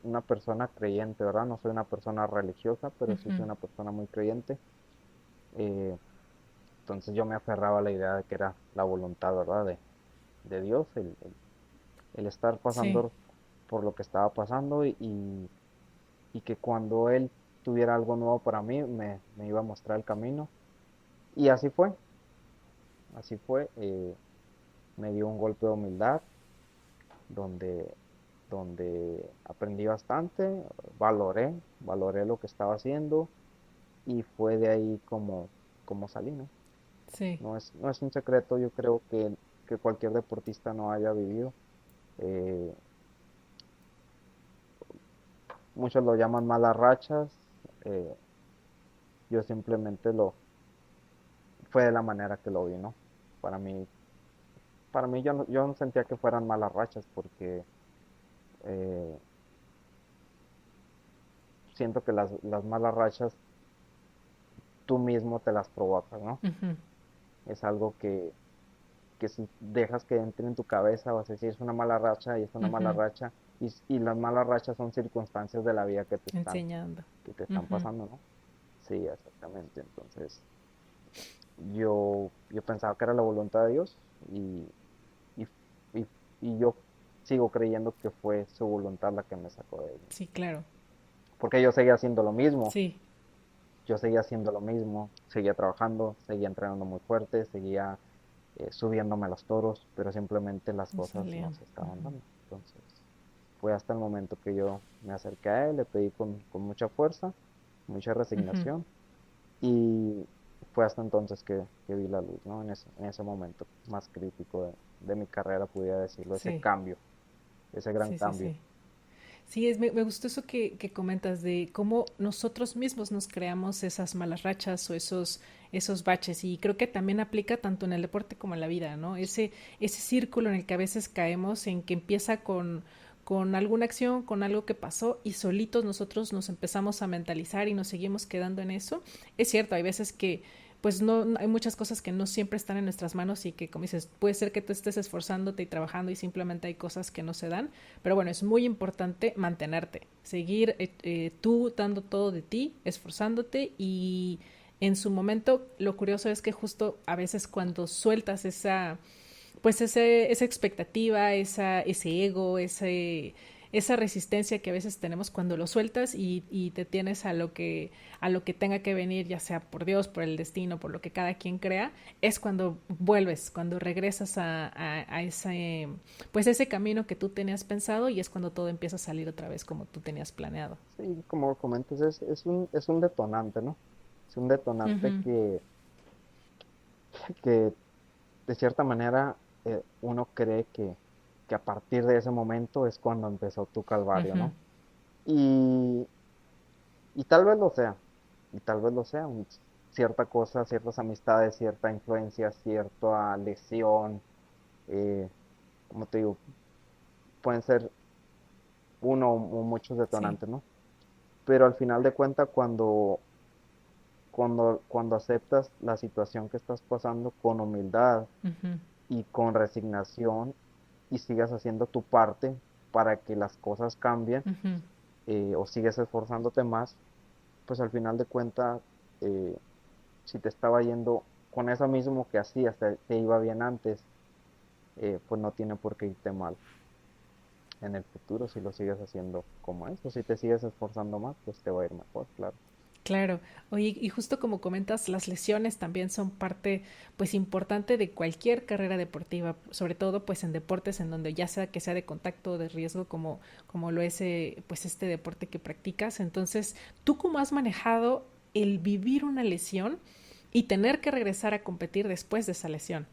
Speaker 1: una persona creyente, ¿verdad? No soy una persona religiosa, pero sí
Speaker 2: ujú.
Speaker 1: soy una persona muy creyente. Eh, entonces yo me aferraba a la idea de que era la voluntad, ¿verdad? De Dios, el estar
Speaker 2: Sí,
Speaker 1: pasando por lo que estaba pasando y que cuando Él tuviera algo nuevo para mí, me iba a mostrar el camino. Y así fue, así fue. Me dio un golpe de humildad donde, donde aprendí bastante, valoré lo que estaba haciendo y fue de ahí como salí, ¿no?
Speaker 2: sí,
Speaker 1: No es un secreto, yo creo que cualquier deportista no haya vivido. Eh, Muchos lo llaman malas rachas, eh, yo simplemente fue de la manera que lo vi, ¿no? Para mí, para mí yo no sentía que fueran malas rachas porque eh, siento que las malas rachas tú mismo te las provocas, ¿no?
Speaker 2: ujú,
Speaker 1: Es algo que si dejas que entre en tu cabeza vas a decir es una mala racha y es una mala
Speaker 2: ujú.
Speaker 1: racha y las malas rachas son circunstancias de la vida
Speaker 2: Enseñando.
Speaker 1: que te están
Speaker 2: Ujú.
Speaker 1: pasando, ¿no? Sí, exactamente. Entonces, yo pensaba que era la voluntad de Dios y, y, y, y yo sigo creyendo que fue su voluntad la que me sacó de ella.
Speaker 2: Sí, claro.
Speaker 1: Porque yo seguía haciendo lo mismo,
Speaker 2: Sí,
Speaker 1: seguía trabajando, seguía entrenando muy fuerte, seguía subiéndome a los toros, pero simplemente las
Speaker 2: no
Speaker 1: cosas no
Speaker 2: salían.
Speaker 1: se estaban
Speaker 2: Ujú,
Speaker 1: dando. Entonces, fue hasta el momento que yo me acerqué a él, le pedí con mucha fuerza, mucha
Speaker 2: ujú.
Speaker 1: resignación y fue hasta entonces que vi la luz, ¿no? En ese momento más crítico de mi carrera, pudiera decirlo, ese
Speaker 2: Sí,
Speaker 1: cambio, ese gran
Speaker 2: sí, sí,
Speaker 1: cambio.
Speaker 2: sí. Sí, me gustó eso que comentas de cómo nosotros mismos nos creamos esas malas rachas o esos baches. Y creo que también aplica tanto en el deporte como en la vida, ¿no? Ese círculo en el que a veces caemos, en que empieza con alguna acción, con algo que pasó y solitos nosotros nos empezamos a mentalizar y nos seguimos quedando en eso. Es cierto, hay veces que pues no, hay muchas cosas que no siempre están en nuestras manos y que, como dices, puede ser que tú estés esforzándote y trabajando y simplemente hay cosas que no se dan, pero bueno, es muy importante mantenerte, seguir tú dando todo de ti, esforzándote y en su momento lo curioso es que justo a veces cuando sueltas pues esa expectativa, ese ego, esa resistencia que a veces tenemos cuando lo sueltas y te tienes a lo que tenga que venir, ya sea por Dios, por el destino, por lo que cada quien crea, es cuando vuelves, cuando regresas a ese, pues ese camino que tú tenías pensado y es cuando todo empieza a salir otra vez como tú tenías planeado.
Speaker 1: Sí, como comentas, es un detonante, ¿no? Es un detonante
Speaker 2: Ujú,
Speaker 1: que de cierta manera uno cree que a partir de ese momento es cuando empezó tu calvario,
Speaker 2: ujú,
Speaker 1: ¿no? Y, y tal vez lo sea, y tal vez lo sea, cierta cosa, ciertas amistades, cierta influencia, cierta lesión, eh, como te digo, pueden ser uno o muchos
Speaker 2: sí,
Speaker 1: detonantes, ¿no? Pero al final de cuentas, cuando aceptas la situación que estás pasando con humildad
Speaker 2: ujú,
Speaker 1: y con resignación y sigas haciendo tu parte para que las cosas cambien,
Speaker 2: ujú,
Speaker 1: o sigues esforzándote más, pues al final de cuentas, eh, si te estaba yendo con eso mismo que hacías, te iba bien antes, pues no tiene por qué irte mal en el futuro si lo sigues haciendo como eso. Si te sigues esforzando más, pues te va a ir mejor, claro.
Speaker 2: Claro, oye, y justo como comentas, las lesiones también son parte, pues, importante de cualquier carrera deportiva, sobre todo, pues, en deportes en donde ya sea que sea de contacto o de riesgo, como lo es, pues, este deporte que practicas. Entonces, ¿tú cómo has manejado el vivir una lesión y tener que regresar a competir después de esa lesión?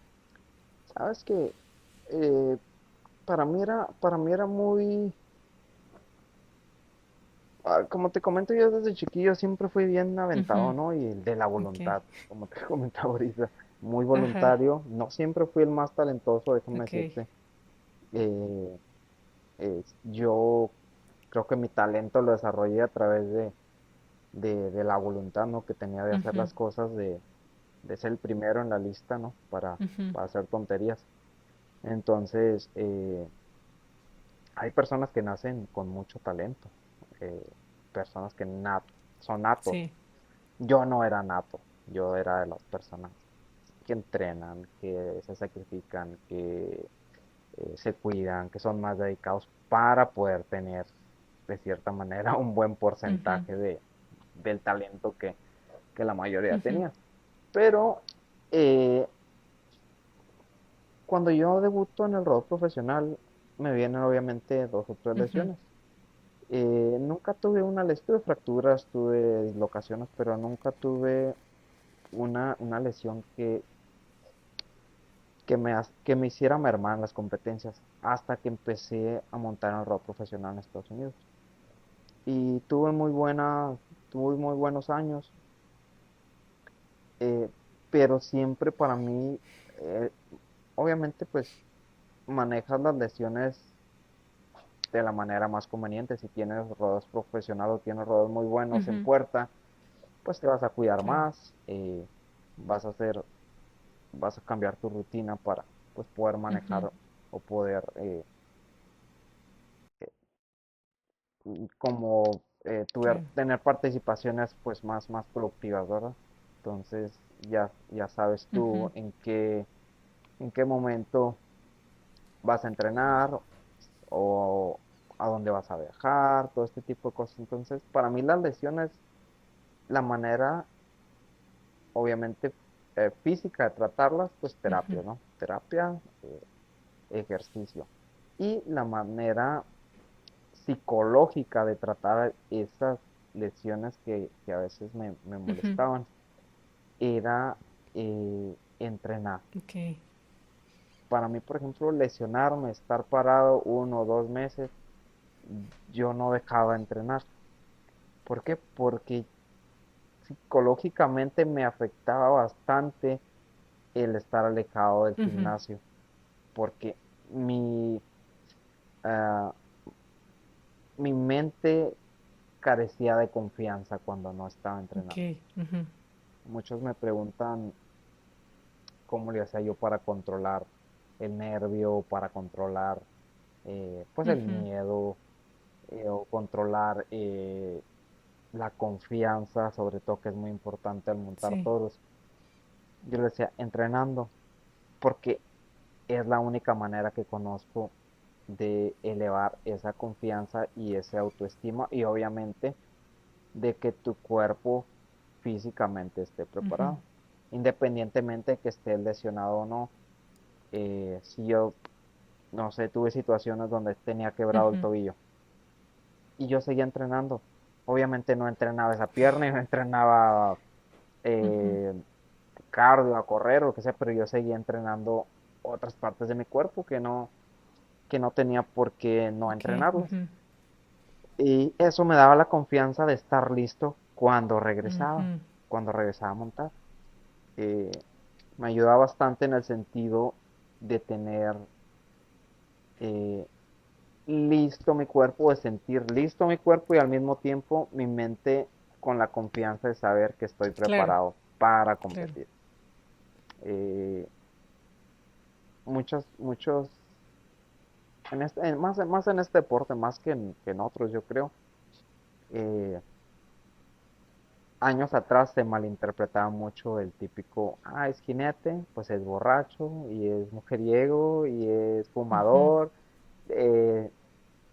Speaker 1: Sabes que eh, para mí era muy, como te comento, yo desde chiquillo siempre fui bien aventado,
Speaker 2: Ujú,
Speaker 1: ¿no? Y de la
Speaker 2: ok,
Speaker 1: voluntad, como te comentaba ahorita, muy
Speaker 2: ajá,
Speaker 1: voluntario. No siempre fui el más talentoso, déjame
Speaker 2: ok,
Speaker 1: decirte. Eh, yo creo que mi talento lo desarrollé a través de la voluntad, ¿no? Que tenía de hacer
Speaker 2: ujú,
Speaker 1: las cosas, de ser el primero en la lista, ¿no?
Speaker 2: ujú,
Speaker 1: Para hacer tonterías. Entonces, hay personas que nacen con mucho talento, eh, personas que son natos.
Speaker 2: sí,
Speaker 1: Yo no era nato, yo era de las personas que entrenan, que se sacrifican, que se cuidan, que son más dedicados para poder tener, de cierta manera, un buen
Speaker 2: ujú,
Speaker 1: porcentaje del talento que la mayoría
Speaker 2: ujú,
Speaker 1: tenía. Pero eh, cuando yo debuto en el rol profesional, me vienen obviamente dos o tres
Speaker 2: ujú,
Speaker 1: lesiones. Nunca tuve una lesión, tuve fracturas, tuve dislocaciones, pero nunca tuve una lesión que me hiciera mermar en las competencias hasta que empecé a montar en el rol profesional en Estados Unidos. Y tuve muy buenos años, eh, pero siempre para mí, eh, obviamente pues manejas las lesiones de la manera más conveniente. Si tienes rodados profesionales o tienes rodados muy buenos en
Speaker 2: ujú,
Speaker 1: puerta, pues te vas a cuidar
Speaker 2: claro,
Speaker 1: más, vas a hacer, vas a cambiar tu rutina para pues poder
Speaker 2: ujú,
Speaker 1: manejar o poder como
Speaker 2: claro,
Speaker 1: tener participaciones pues más productivas, ¿verdad? Entonces ya sabes tú
Speaker 2: ujú,
Speaker 1: en qué momento vas a entrenar o a dónde vas a viajar, todo este tipo de cosas. Entonces, para mí las lesiones, la manera, obviamente, física de tratarlas, pues
Speaker 2: ujú,
Speaker 1: terapia, ¿no? Terapia, ejercicio. Y la manera psicológica de tratar esas lesiones que a veces me
Speaker 2: ujú,
Speaker 1: molestaban era entrenar.
Speaker 2: ok,
Speaker 1: Para mí, por ejemplo, lesionarme, estar parado 1 o 2 meses, yo no dejaba de entrenar. ¿Por qué? Porque psicológicamente me afectaba bastante el estar alejado del
Speaker 2: ujú,
Speaker 1: gimnasio, porque mi, ah, mi mente carecía de confianza cuando no estaba entrenando.
Speaker 2: ok, ujú,
Speaker 1: Muchos me preguntan cómo le hacía yo para controlar el nervio, para controlar pues el
Speaker 2: ujú,
Speaker 1: miedo o controlar la confianza, sobre todo que es muy importante al montar
Speaker 2: sí,
Speaker 1: toros. Yo le decía entrenando, porque es la única manera que conozco de elevar esa confianza y esa autoestima y obviamente de que tu cuerpo físicamente esté
Speaker 2: ujú,
Speaker 1: preparado, independientemente de que esté lesionado o no. Si yo, no sé, tuve situaciones donde tenía quebrado el
Speaker 2: ujú,
Speaker 1: tobillo y yo seguía entrenando. Obviamente no entrenaba esa pierna y no entrenaba
Speaker 2: ujú,
Speaker 1: eh, cardio, a correr o lo que sea, pero yo seguía entrenando otras partes de mi cuerpo que no tenía por qué no
Speaker 2: ok,
Speaker 1: entrenarlas.
Speaker 2: ujú,
Speaker 1: Y eso me daba la confianza de estar listo
Speaker 2: ujú,
Speaker 1: cuando regresaba a montar. Eh, Me ayudaba bastante en el sentido de tener eh, listo mi cuerpo, de sentir listo mi cuerpo y al mismo tiempo mi mente con la confianza de saber que estoy
Speaker 2: claro,
Speaker 1: preparado para
Speaker 2: claro,
Speaker 1: competir. Eh, muchos, más en este deporte, más que en otros, yo creo, eh, años atrás se malinterpretaba mucho el típico, es jinete, pues es borracho y es mujeriego y es
Speaker 2: Ujú,
Speaker 1: fumador. Eh,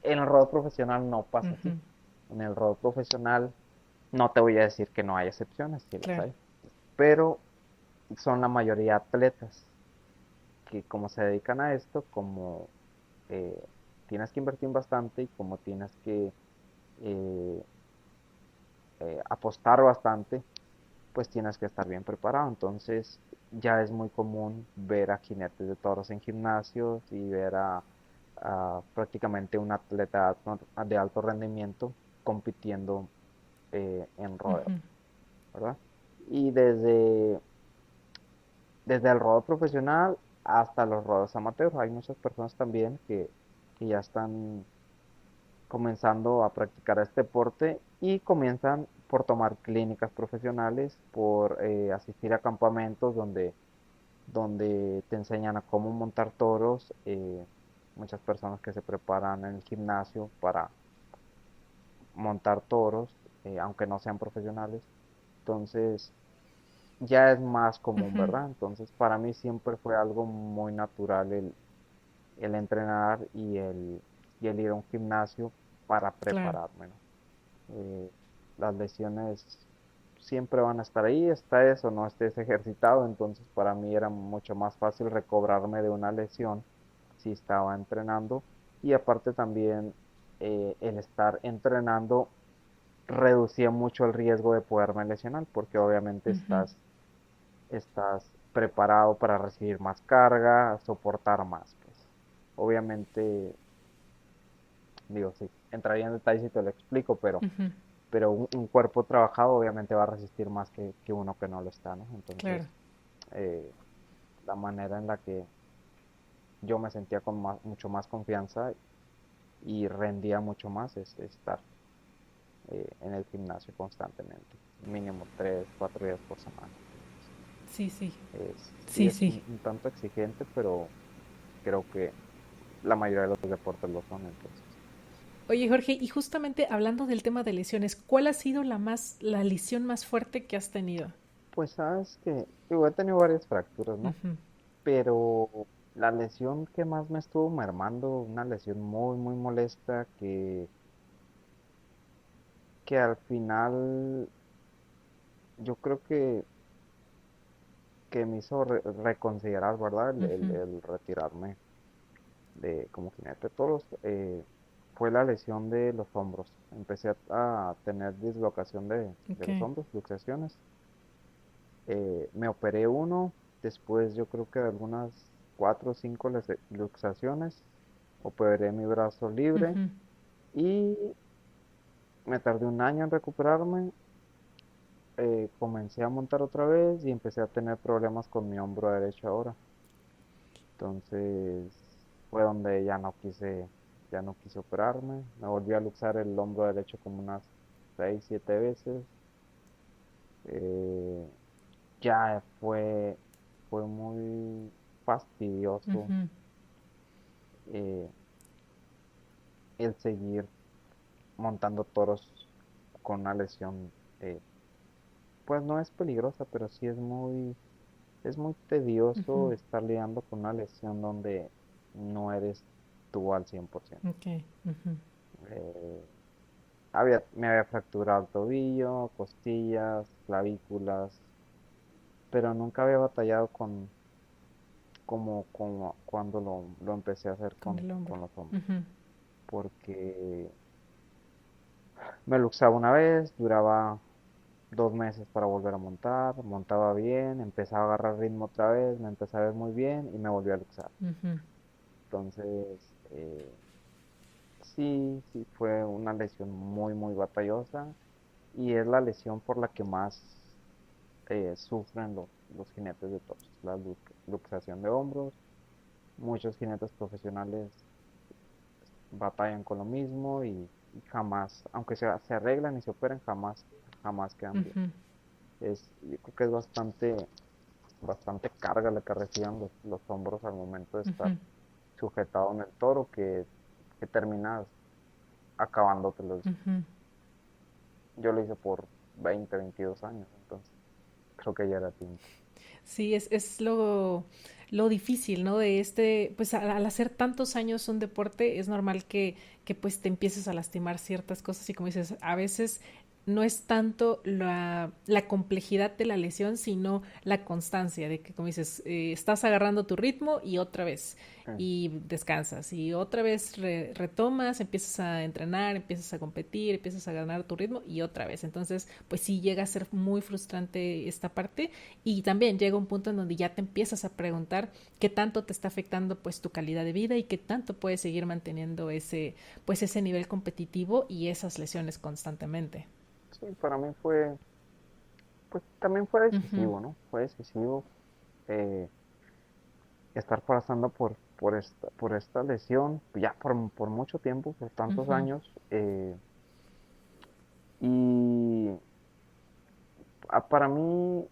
Speaker 1: en el rodeo profesional no pasa así.
Speaker 2: ujú,
Speaker 1: En el rodeo profesional no te voy a decir que no hay excepciones, sí las
Speaker 2: claro.
Speaker 1: hay, pero son la mayoría atletas que como se dedican a esto, como eh, tienes que invertir bastante y como tienes que eh, apostar bastante, pues tienes que estar bien preparado. Entonces ya es muy común ver a jinetes de toros en gimnasios y ver a prácticamente un atleta de alto rendimiento compitiendo en rodeo,
Speaker 2: Ujú,
Speaker 1: ¿verdad? Y desde el rodeo profesional hasta los rodeos amateurs, hay muchas personas también que ya están comenzando a practicar este deporte y comienzan por tomar clínicas profesionales, por asistir a campamentos donde te enseñan a cómo montar toros, muchas personas que se preparan en el gimnasio para montar toros, aunque no sean profesionales. Entonces, ya es más común,
Speaker 2: ujú,
Speaker 1: ¿verdad? Entonces, para mí siempre fue algo muy natural el entrenar y el ir a un gimnasio para
Speaker 2: claro.
Speaker 1: prepararme, ¿no? Eh, las lesiones siempre van a estar ahí, estés o no estés ejercitado, entonces para mí era mucho más fácil recobrarme de una lesión si estaba entrenando y aparte también el estar entrenando reducía mucho el riesgo de poderme lesionar porque obviamente
Speaker 2: Ujú,
Speaker 1: estás preparado para recibir más carga, soportar más, pues. Obviamente, digo, sí, entraría en detalle si te lo explico,
Speaker 2: ujú,
Speaker 1: pero un cuerpo trabajado obviamente va a resistir más que uno que no lo está, ¿no?
Speaker 2: claro.
Speaker 1: Entonces, eh, la manera en la que yo me sentía con mucho más confianza y rendía mucho más es estar en el gimnasio constantemente, mínimo 3, 4 días por semana. Entonces,
Speaker 2: Sí, sí.
Speaker 1: sí
Speaker 2: Sí,
Speaker 1: es
Speaker 2: sí.
Speaker 1: un tanto exigente, pero creo que la mayoría de los deportes lo son, entonces.
Speaker 2: Oye, Jorge, y justamente hablando del tema de lesiones, ¿cuál ha sido la lesión más fuerte que has tenido?
Speaker 1: Pues sabes que, digo, he tenido varias fracturas, ¿no?
Speaker 2: Ujú,
Speaker 1: Pero la lesión que más me estuvo mermando, una lesión muy, muy molesta que al final yo creo que me hizo reconsiderar, ¿verdad?
Speaker 2: ujú,
Speaker 1: El retirarme de como jinete de toros, fue la lesión de los hombros. Empecé a tener dislocación de
Speaker 2: ok,
Speaker 1: los hombros, luxaciones. Me operé uno, después yo creo que de algunas 4 o 5 luxaciones, operé mi brazo libre
Speaker 2: ujú,
Speaker 1: y me tardé un año en recuperarme. Comencé a montar otra vez y empecé a tener problemas con mi hombro derecho ahora. Entonces fue donde ya no quise operarme. Me volví a luxar el hombro derecho como unas 6, 7 veces. Eh, ya fue muy fastidioso
Speaker 2: ujú,
Speaker 1: eh, el seguir montando toros con una lesión. Pues no es peligrosa, pero sí es muy
Speaker 2: ujú,
Speaker 1: tedioso estar lidiando con una lesión donde no eres tú al 100%.
Speaker 2: ok, ujú,
Speaker 1: Eh, me había fracturado el tobillo, costillas, clavículas, pero nunca había batallado como cuando lo empecé a hacer
Speaker 2: con
Speaker 1: con,
Speaker 2: el hombro.
Speaker 1: con los hombros.
Speaker 2: Ujú,
Speaker 1: Porque me luxaba una vez, duraba 2 meses para volver a montar, montaba bien, empezaba a agarrar ritmo otra vez, me empecé a ver muy bien y me volví a luxar.
Speaker 2: ujú,
Speaker 1: Entonces, sí, sí, fue una lesión muy, muy batallosa y es la lesión por la que más sufren los jinetes de toros, la luxación de hombros. Muchos jinetes profesionales batallan con lo mismo y jamás, aunque se arreglan y se operan, jamás, jamás quedan bien.
Speaker 2: ujú,
Speaker 1: Yo creo que es bastante carga la que reciben los hombros al momento de estar
Speaker 2: ujú,
Speaker 1: sujetado en el toro que terminas acabándotelos.
Speaker 2: ujú,
Speaker 1: Yo lo hice 20, 22 años, entonces creo que ya era tiempo.
Speaker 2: Sí, es lo difícil, ¿no? De pues al hacer tantos años un deporte, es normal que pues te empieces a lastimar ciertas cosas y como dices, a veces no es tanto la complejidad de la lesión, sino la constancia de que, como dices, estás agarrando tu ritmo y otra vez,
Speaker 1: Sí,
Speaker 2: y descansas, y otra vez retomas, empiezas a entrenar, empiezas a competir, empiezas a ganar tu ritmo y otra vez. Entonces, pues sí llega a ser muy frustrante esta parte y también llega un punto en donde ya te empiezas a preguntar qué tanto te está afectando pues tu calidad de vida y qué tanto puedes seguir manteniendo pues ese nivel competitivo y esas lesiones constantemente.
Speaker 1: sí, para mí fue, pues también fue
Speaker 2: Ujú,
Speaker 1: decisivo, ¿no? Fue decisivo eh, estar pasando por esta lesión, ya por mucho tiempo, por tantos
Speaker 2: ujú,
Speaker 1: años, y para mí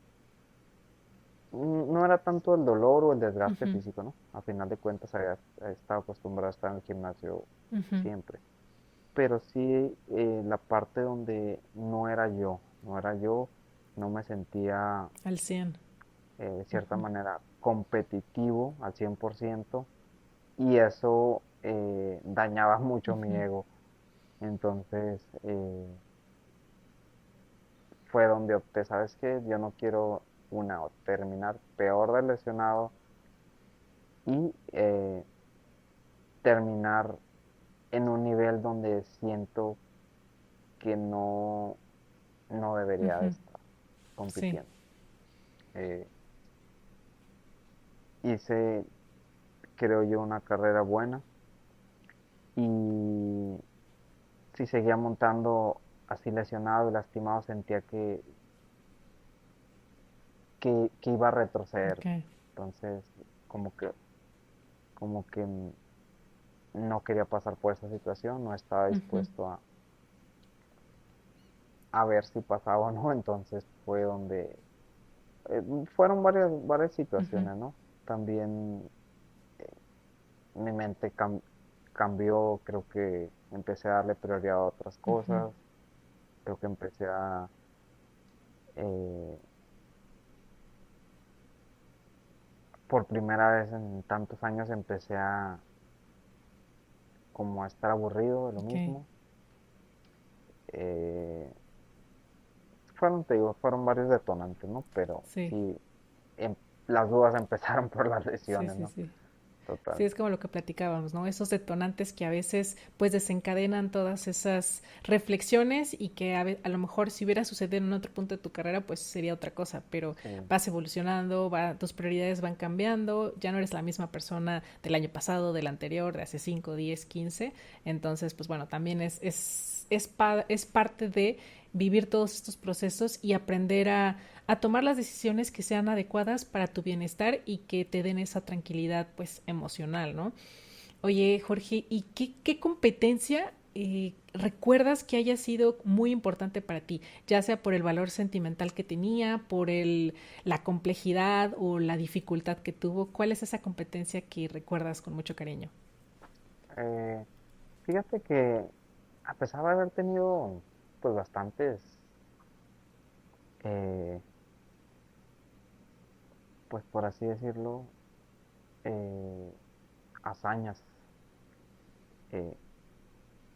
Speaker 1: no era tanto el dolor o el desgaste
Speaker 2: ujú,
Speaker 1: físico, ¿no? A final de cuentas había estado acostumbrado a estar en el gimnasio
Speaker 2: ujú.
Speaker 1: siempre, pero sí la parte donde no era yo, no me sentía
Speaker 2: Al 100.
Speaker 1: de cierta manera competitivo al 100% y eso dañaba mucho mi
Speaker 2: Ujú,
Speaker 1: ego. Entonces fue donde opté, ¿sabes qué? Yo no quiero o terminar peor de lesionado y terminar en un nivel donde siento que no debería de
Speaker 2: ujú.
Speaker 1: estar
Speaker 2: Sí,
Speaker 1: compitiendo. Eh, hice, creo yo, una carrera buena y si seguía montando así lesionado y lastimado, sentía que iba a retroceder.
Speaker 2: ok.
Speaker 1: Entonces, como que, como que no quería pasar por esa situación, no estaba
Speaker 2: Ujú,
Speaker 1: dispuesto a ver si pasaba o no. Entonces fue donde fueron varias
Speaker 2: ujú,
Speaker 1: situaciones, ¿no? También mi mente cambió, creo que empecé a darle prioridad a otras
Speaker 2: ujú,
Speaker 1: cosas, creo que empecé eh, por primera vez en tantos años empecé como a estar aburrido de lo
Speaker 2: ok.
Speaker 1: mismo. Eh, te digo, fueron varios detonantes, ¿no? Pero
Speaker 2: Sí,
Speaker 1: sí, em- las dudas empezaron por las
Speaker 2: sí,
Speaker 1: lesiones,
Speaker 2: sí,
Speaker 1: ¿no?
Speaker 2: sí. Sí,
Speaker 1: Total.
Speaker 2: es como lo que platicábamos, ¿no? Esos detonantes que a veces pues desencadenan todas esas reflexiones y que a lo mejor si hubiera sucedido en otro punto de tu carrera pues sería otra cosa, pero
Speaker 1: Sí,
Speaker 2: vas evolucionando, tus prioridades van cambiando, ya no eres la misma persona del año pasado, del anterior, de hace 5, 10, 15, entonces pues bueno, también es parte de vivir todos estos procesos y aprender a tomar las decisiones que sean adecuadas para tu bienestar y que te den esa tranquilidad pues emocional, ¿no? Oye, Jorge, ¿y qué competencia recuerdas que haya sido muy importante para ti? Ya sea por el valor sentimental que tenía, por la complejidad o la dificultad que tuvo. ¿Cuál es esa competencia que recuerdas con mucho cariño?
Speaker 1: eh, fíjate que a pesar de haber tenido pues bastantes, eh, pues por así decirlo, eh, hazañas, eh,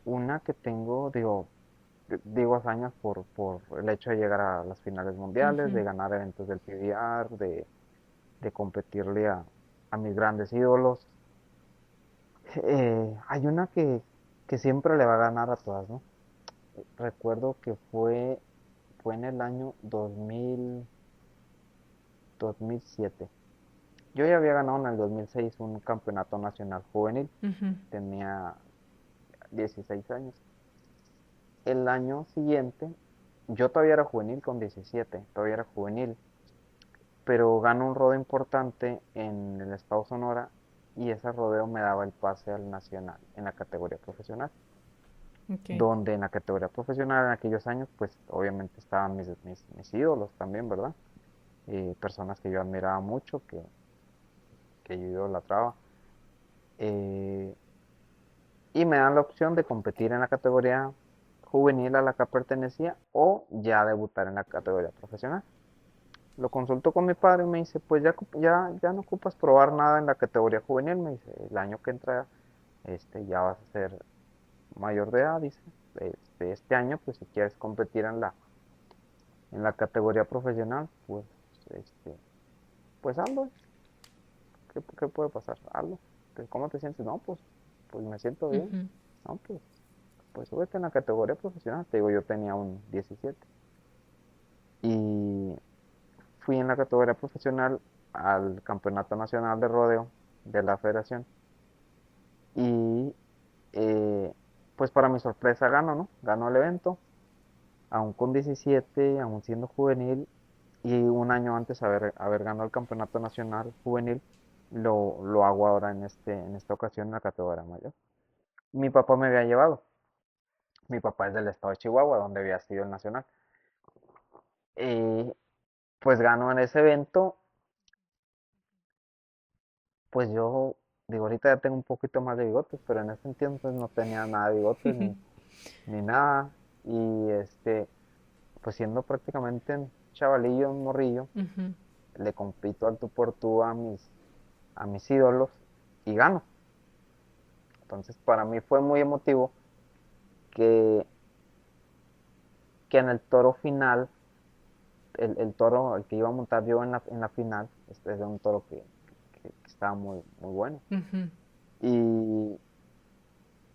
Speaker 1: una que tengo, digo hazañas por el hecho de llegar a las finales mundiales,
Speaker 2: Ujú,
Speaker 1: de ganar eventos del PBR, de competirle a mis grandes ídolos. Hay una que siempre le va a ganar a todas, ¿no? Recuerdo que fue en el año 2007. Yo ya había ganado en el 2006 un campeonato nacional juvenil,
Speaker 2: ujú,
Speaker 1: tenía 16 años. El año siguiente, yo todavía era juvenil con 17, todavía era juvenil, pero gano un rodeo importante en el estado Sonora y ese rodeo me daba el pase al nacional en la categoría profesional,
Speaker 2: ok,
Speaker 1: donde en la categoría profesional en aquellos años, pues obviamente estaban mis ídolos también, ¿verdad? Personas que yo admiraba mucho, que yo idolatraba. Eh, y me dan la opción de competir en la categoría juvenil a la que pertenecía o ya debutar en la categoría profesional. Lo consultó con mi padre y me dice, pues ya no ocupas probar nada en la categoría juvenil, me dice, el año que entra ya vas a ser mayor de edad, dice, este año, pues si quieres competir en la categoría profesional, este, pues hazlo, ¿qué puede pasar? Hazlo. ¿Cómo te sientes? No, pues me siento bien.
Speaker 2: Ujú,
Speaker 1: No, pues súbete en la categoría profesional. Te digo, yo tenía un 17 y fui en la categoría profesional al Campeonato Nacional de Rodeo de la Federación y pues para mi sorpresa gano, ¿no? Ganó el evento, aún con 17, aún siendo juvenil y un año antes haber ganado el Campeonato Nacional Juvenil, lo hago ahora en esta ocasión en la categoría mayor. Mi papá me había llevado. Mi papá es del estado de Chihuahua, donde había sido el nacional. Y pues ganó en ese evento. Pues yo, digo, ahorita ya tengo un poquito más de bigotes, pero en ese entonces no tenía nada de bigotes ni nada. Y pues siendo prácticamente un chavalillo, un morrillo,
Speaker 2: ujú,
Speaker 1: le compito al tú por tú a mis ídolos y gano. Entonces para mí fue muy emotivo que, que en el toro final, el toro al que iba a montar yo en la final, este es de un toro que estaba muy, muy bueno.
Speaker 2: ujú,
Speaker 1: Y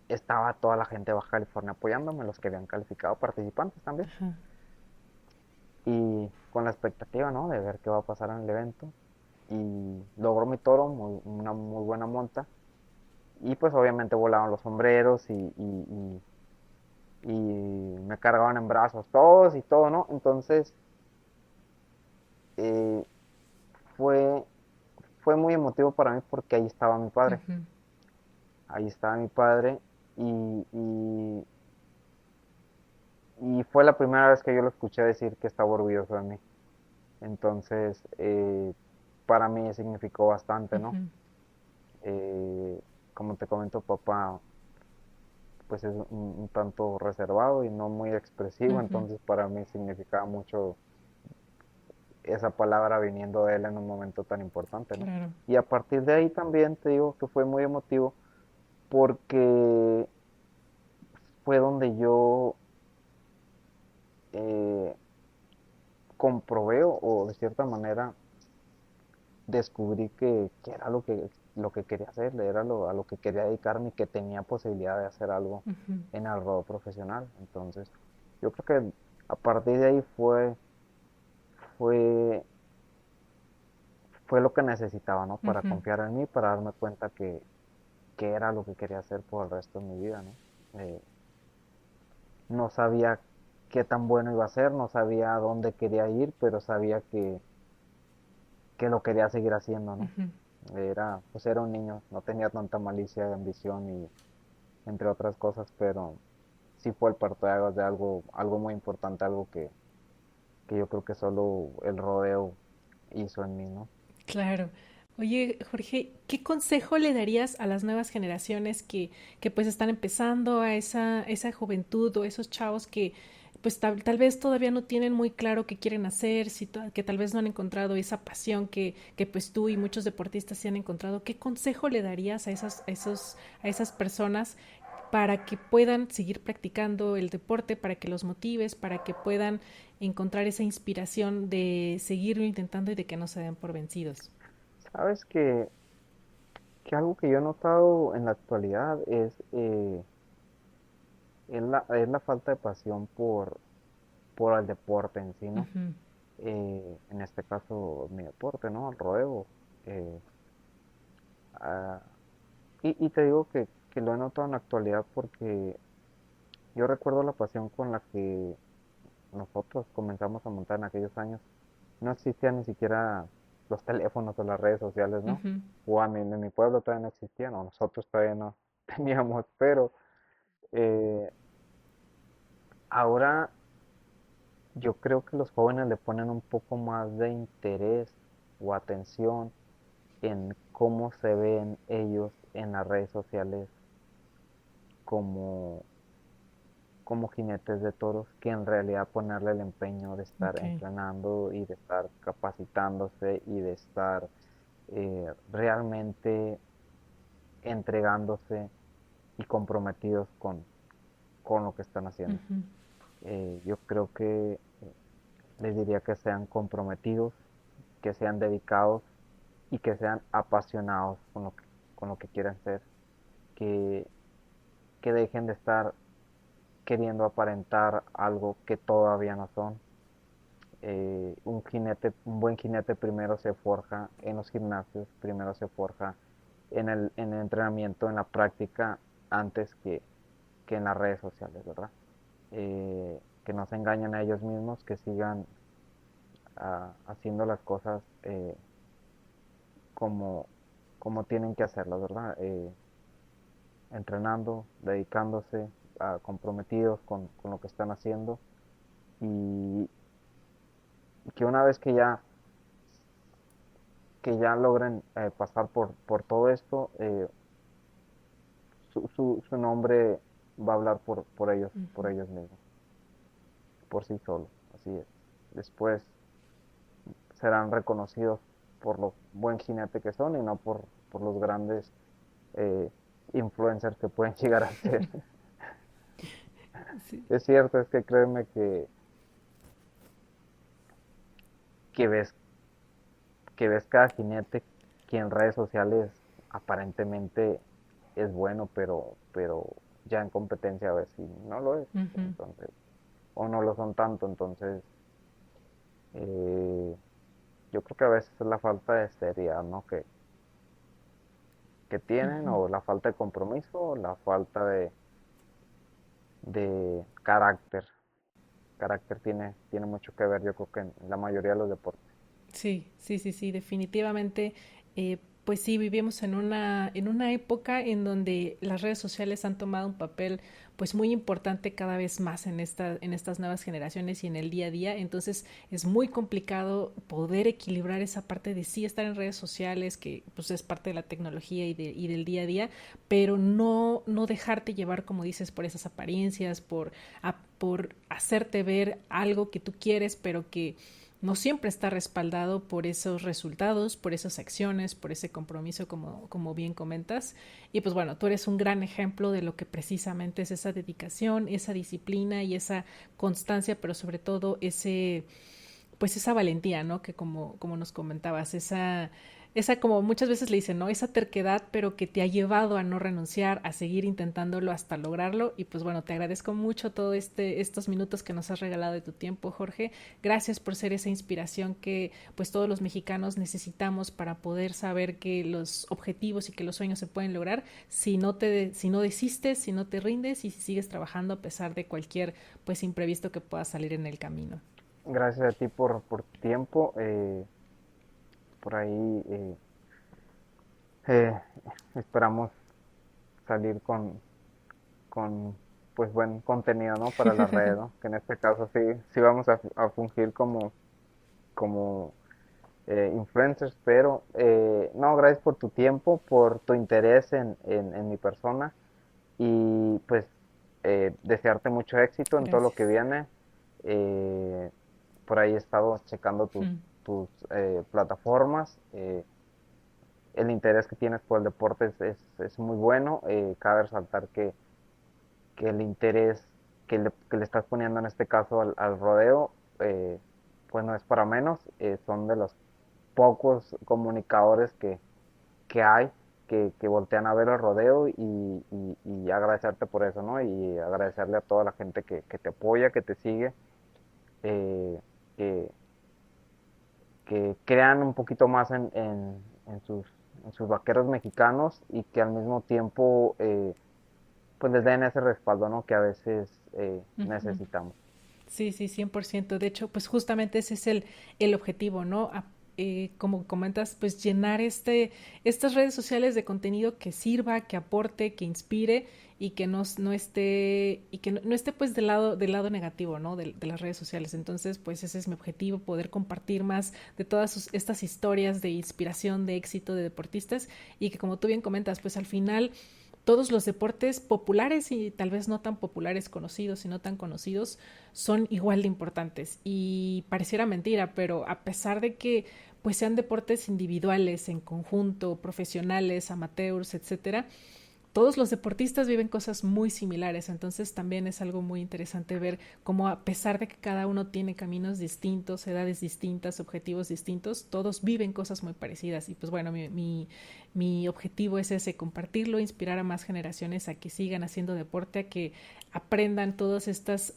Speaker 1: estaba toda la gente de Baja California apoyándome, los que habían calificado participantes también.
Speaker 2: ajá.
Speaker 1: Y con la expectativa, ¿no? De ver qué va a pasar en el evento. Y logró mi toro, una muy buena monta. Y pues obviamente volaban los sombreros y me cargaban en brazos todos y todo, ¿no? Entonces eh, fue, fue muy emotivo para mí porque ahí estaba mi padre.
Speaker 2: Ujú,
Speaker 1: Ahí estaba mi padre y, y, y fue la primera vez que yo lo escuché decir que estaba orgulloso de mí. Entonces, para mí significó bastante, ¿no?
Speaker 2: ujú,
Speaker 1: Eh, Como te comento, papá, pues es un tanto reservado y no muy expresivo,
Speaker 2: ujú,
Speaker 1: entonces para mí significaba mucho esa palabra viniendo de él en un momento tan importante, ¿no?
Speaker 2: claro.
Speaker 1: Y a partir de ahí también te digo que fue muy emotivo porque fue donde yo eh, comprobé o de cierta manera descubrí que era lo que quería hacer, era a lo que quería dedicarme y que tenía posibilidad de hacer algo
Speaker 2: Ujú,
Speaker 1: en el rodeo profesional. Entonces, yo creo que a partir de ahí fue, fue lo que necesitaba, ¿no? Para
Speaker 2: ujú,
Speaker 1: confiar en mí, para darme cuenta que era lo que quería hacer por el resto de mi vida, ¿no? Eh, no sabía qué tan bueno iba a ser, no sabía a dónde quería ir, pero sabía que lo quería seguir haciendo, ¿no?
Speaker 2: ujú.
Speaker 1: Pues era un niño, no tenía tanta malicia, ambición y entre otras cosas, pero sí fue el parteaguas de algo muy importante, algo que yo creo que solo el rodeo hizo en mí, ¿no?
Speaker 2: Claro. Oye, Jorge, ¿qué consejo le darías a las nuevas generaciones que pues están empezando a esa juventud o esos chavos que pues tal vez todavía no tienen muy claro qué quieren hacer, que tal vez no han encontrado esa pasión que pues tú y muchos deportistas sí han encontrado? ¿Qué consejo le darías a esas personas para que puedan seguir practicando el deporte, para que los motives, para que puedan encontrar esa inspiración de seguirlo intentando y de que no se den por vencidos?
Speaker 1: Sabes que algo que yo he notado en la actualidad es la falta de pasión por el deporte en sí, ¿no?
Speaker 2: Ujú,
Speaker 1: En este caso, mi deporte, ¿no? El rodeo. eh, ah, y te digo que lo he notado en la actualidad porque yo recuerdo la pasión con la que nosotros comenzamos a montar en aquellos años. No existían ni siquiera los teléfonos o las redes sociales, ¿no?
Speaker 2: ujú,
Speaker 1: O en mi pueblo todavía no existían, o nosotros todavía no teníamos, pero eh, ahora yo creo que los jóvenes le ponen un poco más de interés o atención en cómo se ven ellos en las redes sociales como, como jinetes de toros que en realidad ponerle el empeño de estar
Speaker 2: Ok.
Speaker 1: entrenando y de estar capacitándose y de estar realmente entregándose y comprometidos con lo que están haciendo.
Speaker 2: Ujú,
Speaker 1: Yo creo que les diría que sean comprometidos, que sean dedicados y que sean apasionados con lo que quieran ser, que, que dejen de estar queriendo aparentar algo que todavía no son. Un buen jinete primero se forja en los gimnasios, primero se forja en el entrenamiento, en la práctica, antes que en las redes sociales, ¿verdad? Que no se engañen a ellos mismos, que sigan haciendo las cosas como, como tienen que hacerlas, ¿verdad? Entrenando, dedicándose, comprometidos con lo que están haciendo y que una vez que ya logren pasar por todo esto, su nombre va a hablar
Speaker 2: ujú.
Speaker 1: por ellos mismos, por sí solos, así es. Después serán reconocidos por lo buen jinete que son y no por los grandes eh, influencers que pueden llegar a ser.
Speaker 2: Sí.
Speaker 1: Es cierto, es que créeme que ves, que ves cada jinete que en redes sociales aparentemente es bueno, pero ya en competencia a ver si no lo es,
Speaker 2: Ujú,
Speaker 1: entonces, o no lo son tanto, entonces eh, yo creo que a veces es la falta de seriedad, ¿no? Que tienen,
Speaker 2: ujú.
Speaker 1: o la falta de compromiso, o la falta de carácter. Carácter tiene mucho que ver, yo creo que en la mayoría de los deportes.
Speaker 2: Sí, sí, sí, sí, definitivamente. Pues sí, vivimos en una época en donde las redes sociales han tomado un papel pues muy importante cada vez más en estas nuevas generaciones y en el día a día. Entonces es muy complicado poder equilibrar esa parte de sí estar en redes sociales, que pues es parte de la tecnología y del día a día, pero no dejarte llevar, como dices, por esas apariencias, por hacerte ver algo que tú quieres, pero que no siempre está respaldado por esos resultados, por esas acciones, por ese compromiso, como bien comentas. Y pues bueno, tú eres un gran ejemplo de lo que precisamente es esa dedicación, esa disciplina y esa constancia, pero sobre todo pues esa valentía, ¿no? Que como nos comentabas, esa como muchas veces le dicen, ¿no? Esa terquedad, pero que te ha llevado a no renunciar, a seguir intentándolo hasta lograrlo. Y pues bueno, te agradezco mucho todo estos minutos que nos has regalado de tu tiempo, Jorge. Gracias por ser esa inspiración que pues todos los mexicanos necesitamos para poder saber que los objetivos y que los sueños se pueden lograr si no desistes, si no te rindes y si sigues trabajando a pesar de cualquier pues imprevisto que pueda salir en el camino.
Speaker 1: Gracias a ti por tu tiempo. Por ahí eh, esperamos salir con pues buen contenido, ¿no? Para la red, ¿no? Que en este caso sí vamos a fungir como influencers, pero no, gracias por tu tiempo, por tu interés en mi persona y pues desearte mucho éxito en todo lo que
Speaker 2: Gracias.
Speaker 1: viene. Eh, por ahí he estado checando tus plataformas. El interés que tienes por el deporte es muy bueno. Cabe resaltar que el interés que le estás poniendo en este caso al rodeo, pues no es para menos. Son de los pocos comunicadores que hay que voltean a ver el rodeo y agradecerte por eso, ¿no? Y agradecerle a toda la gente que te apoya, que te sigue, eh, que, que crean un poquito más en sus vaqueros mexicanos y que al mismo tiempo pues les den ese respaldo, ¿no? Que a veces
Speaker 2: Ujú.
Speaker 1: necesitamos.
Speaker 2: Sí, sí, 100%. De hecho, pues justamente ese es el objetivo, ¿no? Como comentas, pues llenar estas redes sociales de contenido que sirva, que aporte, que inspire y que no esté, y que no esté pues del lado negativo, ¿no? De las redes sociales. Entonces, pues ese es mi objetivo, poder compartir más de todas estas historias de inspiración, de éxito de deportistas y que como tú bien comentas, pues al final todos los deportes populares y tal vez no tan populares conocidos y no tan conocidos son igual de importantes. Y pareciera mentira, pero a pesar de que pues sean deportes individuales, en conjunto, profesionales, amateurs, etcétera, todos los deportistas viven cosas muy similares, entonces también es algo muy interesante ver cómo a pesar de que cada uno tiene caminos distintos, edades distintas, objetivos distintos, todos viven cosas muy parecidas y pues bueno, mi objetivo es ese, compartirlo, inspirar a más generaciones a que sigan haciendo deporte, a que aprendan todas estas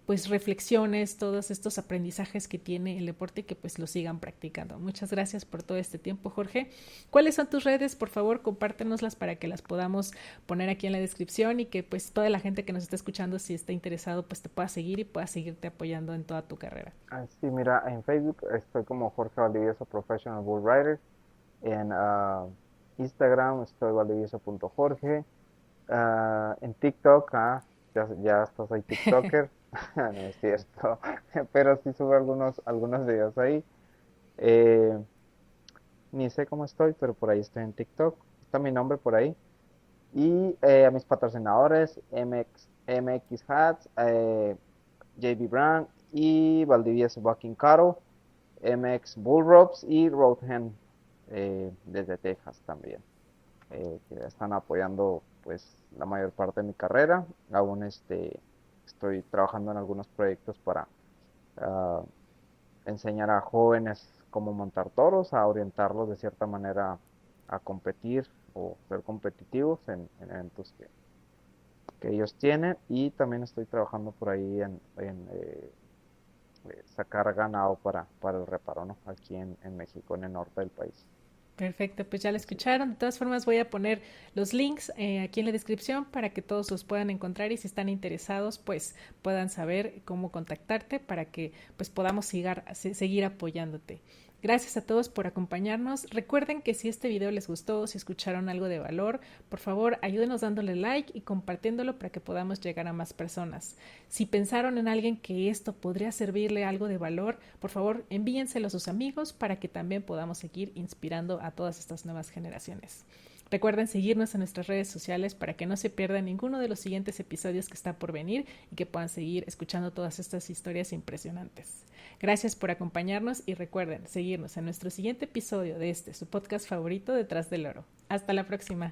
Speaker 2: pues reflexiones, todos estos aprendizajes que tiene el deporte y que pues lo sigan practicando. Muchas gracias por todo este tiempo, Jorge. ¿Cuáles son tus redes? Por favor, compártenoslas para que las podamos poner aquí en la descripción y que pues toda la gente que nos está escuchando, si está interesado, pues te pueda seguir y pueda seguirte apoyando en toda tu carrera.
Speaker 1: Sí, mira, en Facebook estoy como Jorge Valdivieso Professional Bull Rider. En Instagram estoy valdivieso.jorge. En TikTok, ya hasta soy TikToker. No es cierto, pero sí subo algunos videos ahí. Eh, Ni sé cómo estoy, pero por ahí estoy en TikTok. Está mi nombre por ahí. Y a mis patrocinadores, MX Hats, JB Brand y Valdivieso Bucking Cattle, MX Bull Ropes y Road Hen desde Texas también, que están apoyando pues la mayor parte de mi carrera. Aún estoy trabajando en algunos proyectos para ah, enseñar a jóvenes cómo montar toros, a orientarlos de cierta manera a competir o ser competitivos en eventos que ellos tienen. Y también estoy trabajando por ahí en sacar ganado para el reparo, ¿no? Aquí en México, en el norte del país.
Speaker 2: Perfecto, pues ya lo
Speaker 1: Así.
Speaker 2: escucharon. De todas formas voy a poner los links aquí en la descripción para que todos los puedan encontrar y si están interesados pues puedan saber cómo contactarte para que pues podamos seguir apoyándote. Gracias a todos por acompañarnos. Recuerden que si este video les gustó, si escucharon algo de valor, por favor ayúdenos dándole like y compartiéndolo para que podamos llegar a más personas. Si pensaron en alguien que esto podría servirle algo de valor, por favor envíenselo a sus amigos para que también podamos seguir inspirando a todas estas nuevas generaciones. Recuerden seguirnos en nuestras redes sociales para que no se pierdan ninguno de los siguientes episodios que está por venir y que puedan seguir escuchando todas estas historias impresionantes. Gracias por acompañarnos y recuerden seguirnos en nuestro siguiente episodio de su podcast favorito, Detrás del Oro. Hasta la próxima.